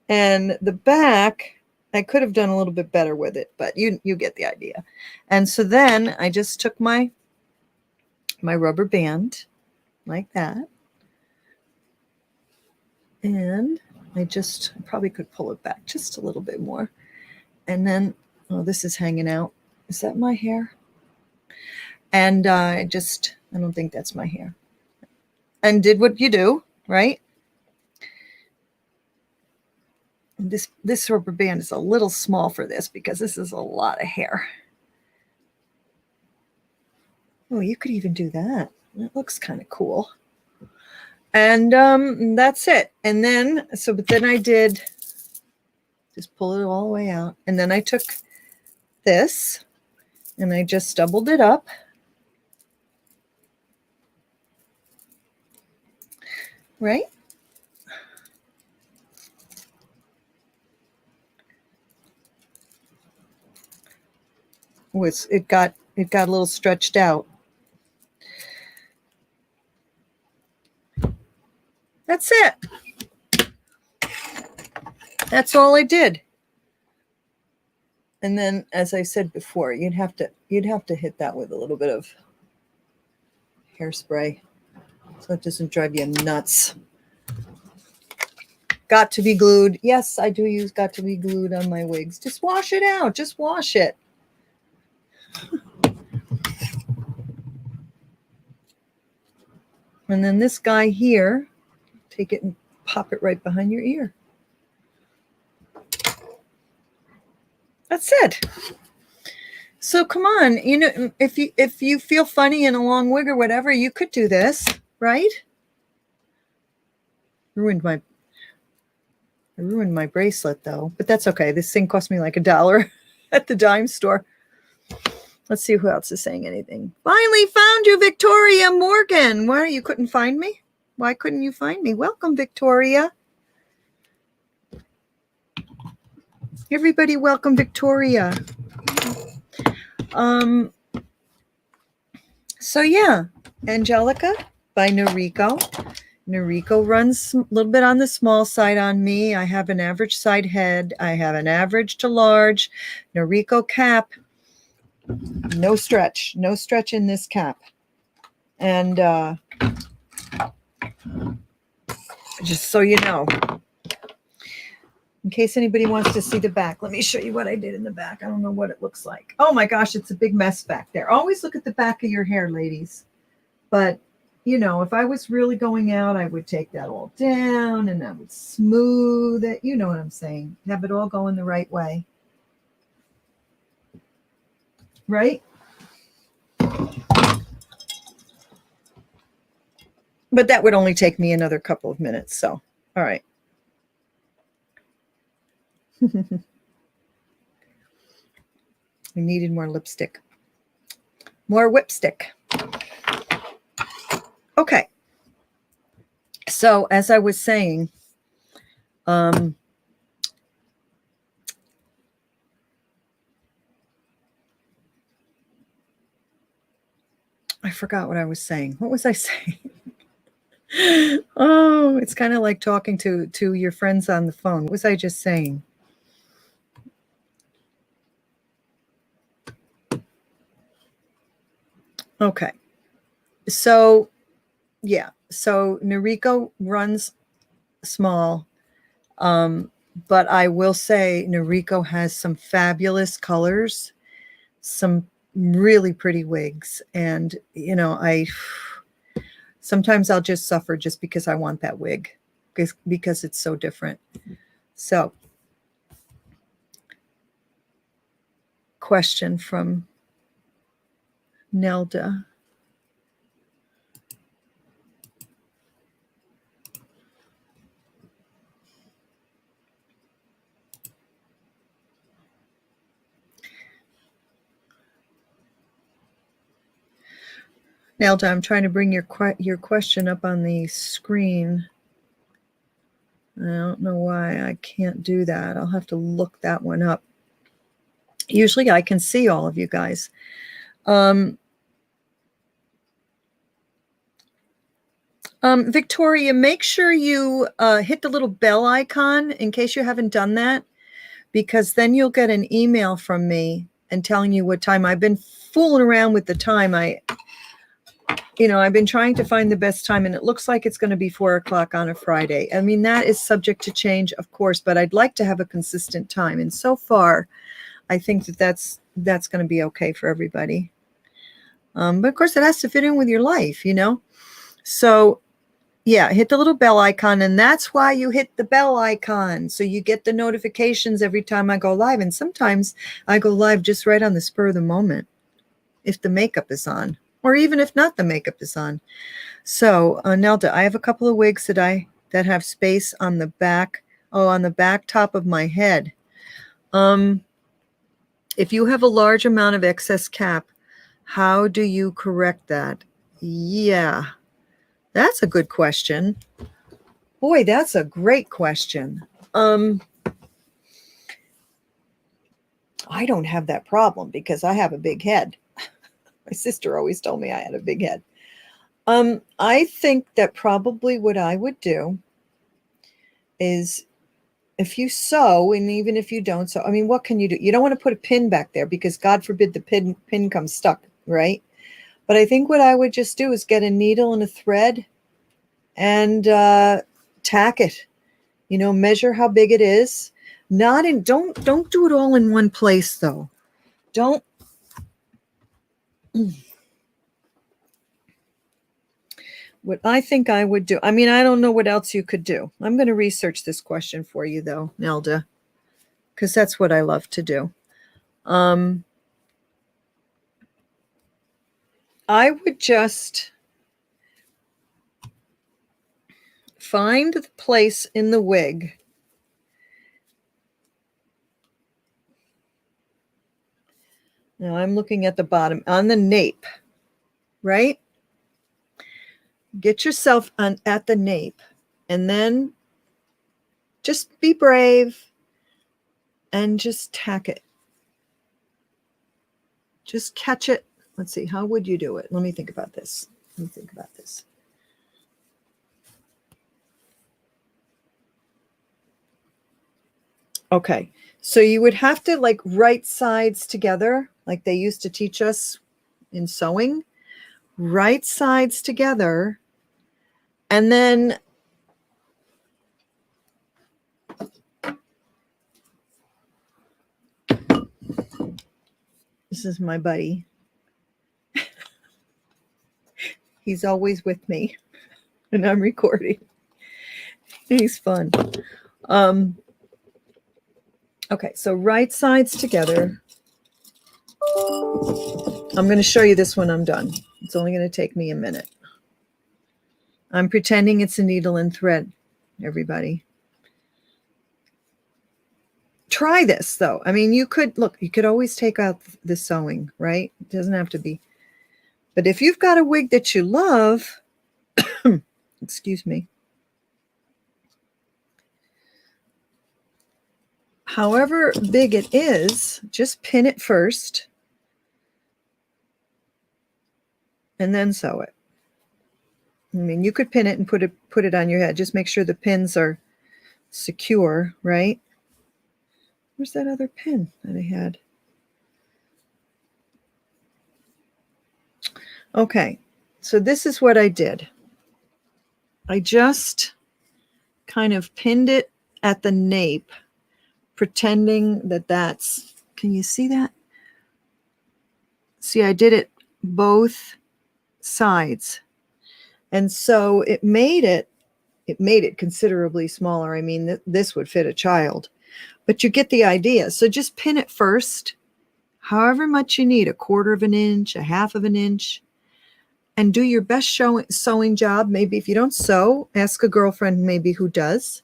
And the back, I could have done a little bit better with it, but you get the idea. And so then I just took my rubber band like that. And I probably could pull it back just a little bit more. And then, oh, this is hanging out. Is that my hair? And I don't think that's my hair. And did what you do, right? This rubber band is a little small for this because this is a lot of hair. Oh, you could even do that. That looks kind of cool. And that's it. And then, but then I did just pull it all the way out. And then I took this and I just doubled it up. Right? It got a little stretched out. That's it. That's all I did. And then, as I said before, you'd have to hit that with a little bit of hairspray so it doesn't drive you nuts. Got to be glued. Yes, I do use got to be glued on my wigs. Just wash it out. Just wash it. And then this guy here, take it and pop it right behind your ear. That's it. So come on, you know, if you feel funny in a long wig or whatever, you could do this, right? I ruined my bracelet though, but that's okay. This thing cost me like $1 at the dime store. Let's see who else is saying anything. Finally found you, Victoria Morgan. Why you couldn't find me? Why couldn't you find me? Welcome, Victoria. Everybody, welcome, Victoria. So yeah, Angelica by Noriko. Noriko runs a little bit on the small side on me. I have an average side head. I have an average to large Noriko cap. No stretch in this cap. And just so you know, in case anybody wants to see the back, let me show you what I did in the back. I don't know what it looks like. Oh my gosh, it's a big mess back there. Always look at the back of your hair, ladies. But, you know, if I was really going out, I would take that all down and I would smooth it. You know what I'm saying? Have it all going the right way. Right? But that would only take me another couple of minutes. So, all right. I needed more lipstick. More whipstick. Okay. So, as I was saying, I forgot what I was saying. What was I saying? Oh, it's kind of like talking to your friends on the phone. What was I just saying? Okay. So, yeah. So Noriko runs small. But I will say Noriko has some fabulous colors, some really pretty wigs. And, you know, sometimes I'll just suffer just because I want that wig because it's so different. So, question from Nelda. Nelda, I'm trying to bring your question up on the screen. I don't know why I can't do that. I'll have to look that one up. Usually I can see all of you guys. Victoria, make sure you hit the little bell icon in case you haven't done that, because then you'll get an email from me and telling you what time. I've been fooling around with the time. I've been trying to find the best time, and it looks like it's going to be 4:00 on a Friday. I mean, that is subject to change, of course, but I'd like to have a consistent time. And so far, I think that's going to be okay for everybody. But of course, it has to fit in with your life, you know? So, yeah, hit the little bell icon, and that's why you hit the bell icon. So you get the notifications every time I go live. And sometimes I go live just right on the spur of the moment, if the makeup is on, or even if not the makeup is on. So, Nelda, I have a couple of wigs that have space on the back. Oh, on the back top of my head. If you have a large amount of excess cap, how do you correct that? Yeah, that's a good question. Boy, that's a great question. I don't have that problem because I have a big head. My sister always told me I had a big head. I think that probably what I would do is, if you sew, and even if you don't sew, I mean, what can you do? You don't want to put a pin back there because God forbid the pin comes stuck, right? But I think what I would just do is get a needle and a thread and tack it. You know, measure how big it is. Don't do it all in one place though. Don't. What I think I would do, I mean, I don't know what else you could do. I'm going to research this question for you, though, Nelda, because that's what I love to do. I would just find the place in the wig now. I'm looking at the bottom on the nape, right? Get yourself at the nape, and then just be brave and just tack it. Just catch it. Let's see, how would you do it? Let me think about this. Okay, so you would have to like right sides together. like they used to teach us in sewing, right sides together, and then this is my buddy. He's always with me and I'm recording. He's fun. Okay, so right sides together. I'm going to show you this when I'm done. It's only going to take me a minute. I'm pretending it's a needle and thread, everybody. Try this, though. I mean, you could always take out the sewing, right? It doesn't have to be. But if you've got a wig that you love, excuse me, however big it is, just pin it first and then sew it. I mean, you could pin it and put it on your head. Just make sure the pins are secure, right? Where's that other pin that I had? Okay, so this is what I did. I just kind of pinned it at the nape, pretending that that's, can you see that? See, I did it both sides. And so it made it considerably smaller. I mean, this would fit a child, but you get the idea. So just pin it first, however much you need, 1/4 of an inch, 1/2 of an inch, and do your best sewing job. Maybe if you don't sew, ask a girlfriend maybe who does.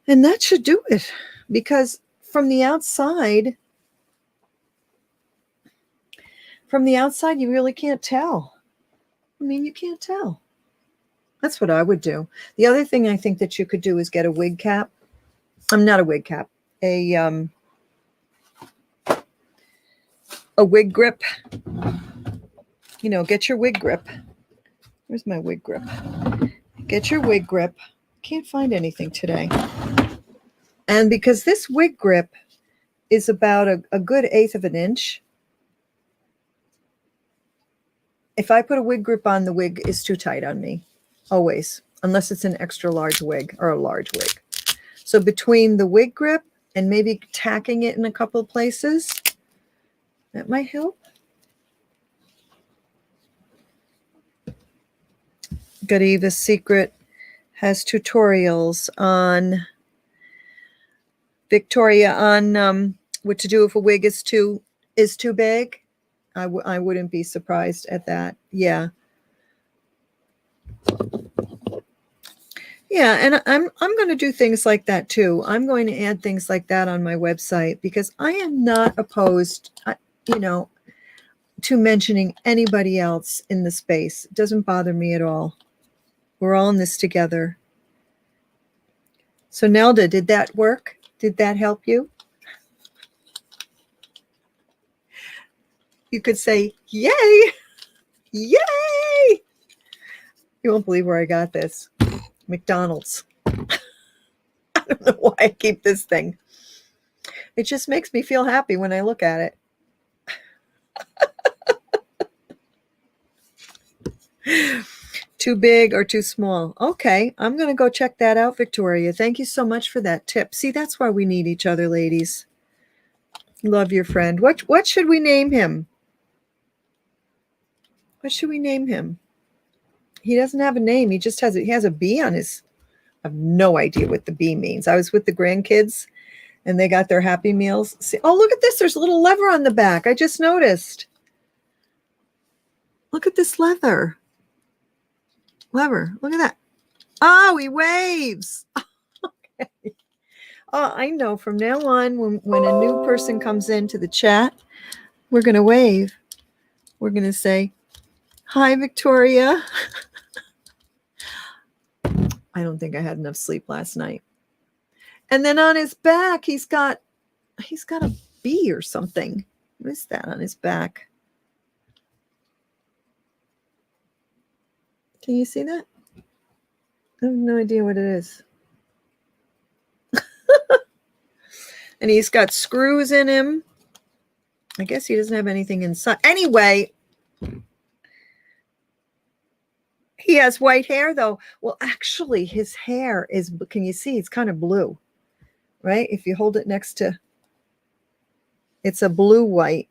And that should do it, because from the outside, you really can't tell. I mean, you can't tell. That's what I would do. The other thing I think that you could do is get a wig cap. Not a wig cap, a wig grip. You know, get your wig grip. Where's my wig grip? Get your wig grip. Can't find anything today. And because this wig grip is about a good 1/8 of an inch, if I put a wig grip on, the wig is too tight on me, always, unless it's an extra large wig or a large wig. So between the wig grip and maybe tacking it in a couple of places, that might help. Godiva's Secret has tutorials on, Victoria, on what to do if a wig is too big. I wouldn't be surprised at that. Yeah. Yeah, and I'm going to do things like that too. I'm going to add things like that on my website, because I am not opposed, to mentioning anybody else in the space. It doesn't bother me at all. We're all in this together. So Nelda, did that work? Did that help you? You could say, yay, yay. You won't believe where I got this. McDonald's. I don't know why I keep this thing. It just makes me feel happy when I look at it. Too big or too small? Okay, I'm going to go check that out, Victoria. Thank you so much for that tip. See, that's why we need each other, ladies. Love your friend. What should we name him? What should we name him? He doesn't have a name. He has a B on his. I have no idea what the B means. I was with the grandkids and they got their Happy Meals. See, oh, look at this. There's a little lever on the back. I just noticed. Look at this lever. Look at that. Oh, he waves. Okay. Oh, I know. From now on, when a new person comes into the chat, we're going to wave. We're going to say, hi, Victoria. I don't think I had enough sleep last night. And then on his back, he's got a bee or something. What is that on his back? Can you see that? I have no idea what it is. And he's got screws in him. I guess he doesn't have anything inside. Anyway, he has white hair though. Well, actually his hair is, can you see, it's kind of blue, right? If you hold it next to, it's a blue white.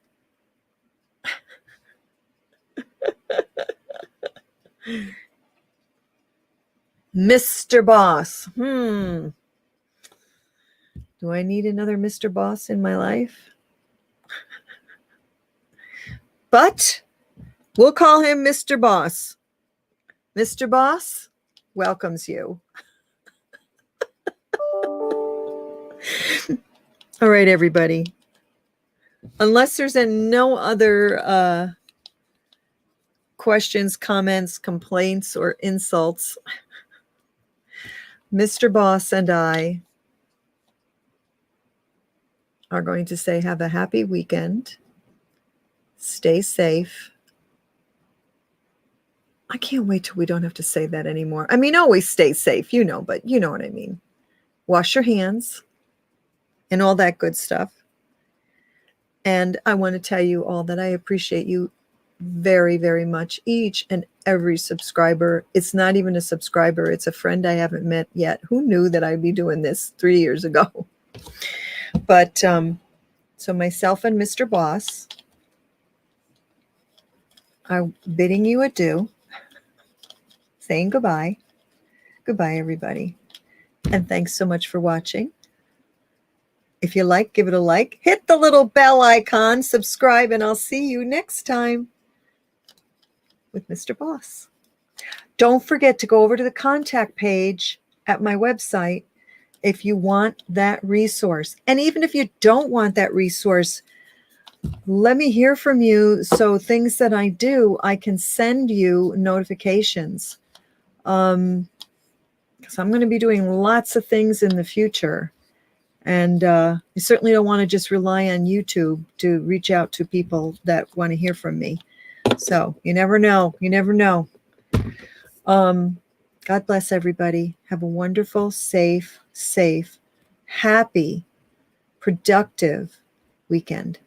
Mr. Boss. Do I need another Mr. Boss in my life? But we'll call him Mr. Boss. Mr. Boss welcomes you. All right, everybody. Unless there's no other questions, comments, complaints, or insults, Mr. Boss and I are going to say have a happy weekend. Stay safe. I can't wait till we don't have to say that anymore. I mean, always stay safe, you know, but you know what I mean. Wash your hands and all that good stuff. And I want to tell you all that I appreciate you very, very much, each and every subscriber. It's not even a subscriber. It's a friend I haven't met yet. Who knew that I'd be doing this 3 years ago? But so myself and Mr. Boss are bidding you adieu, saying goodbye. Goodbye, everybody. And thanks so much for watching. If you like, give it a like. Hit the little bell icon, subscribe, and I'll see you next time with Mr. Boss. Don't forget to go over to the contact page at my website if you want that resource. And even if you don't want that resource, let me hear from you. So things that I do, I can send you notifications. Because I'm going to be doing lots of things in the future. And you certainly don't want to just rely on YouTube to reach out to people that want to hear from me. So you never know. You never know. God bless everybody. Have a wonderful, safe, happy, productive weekend.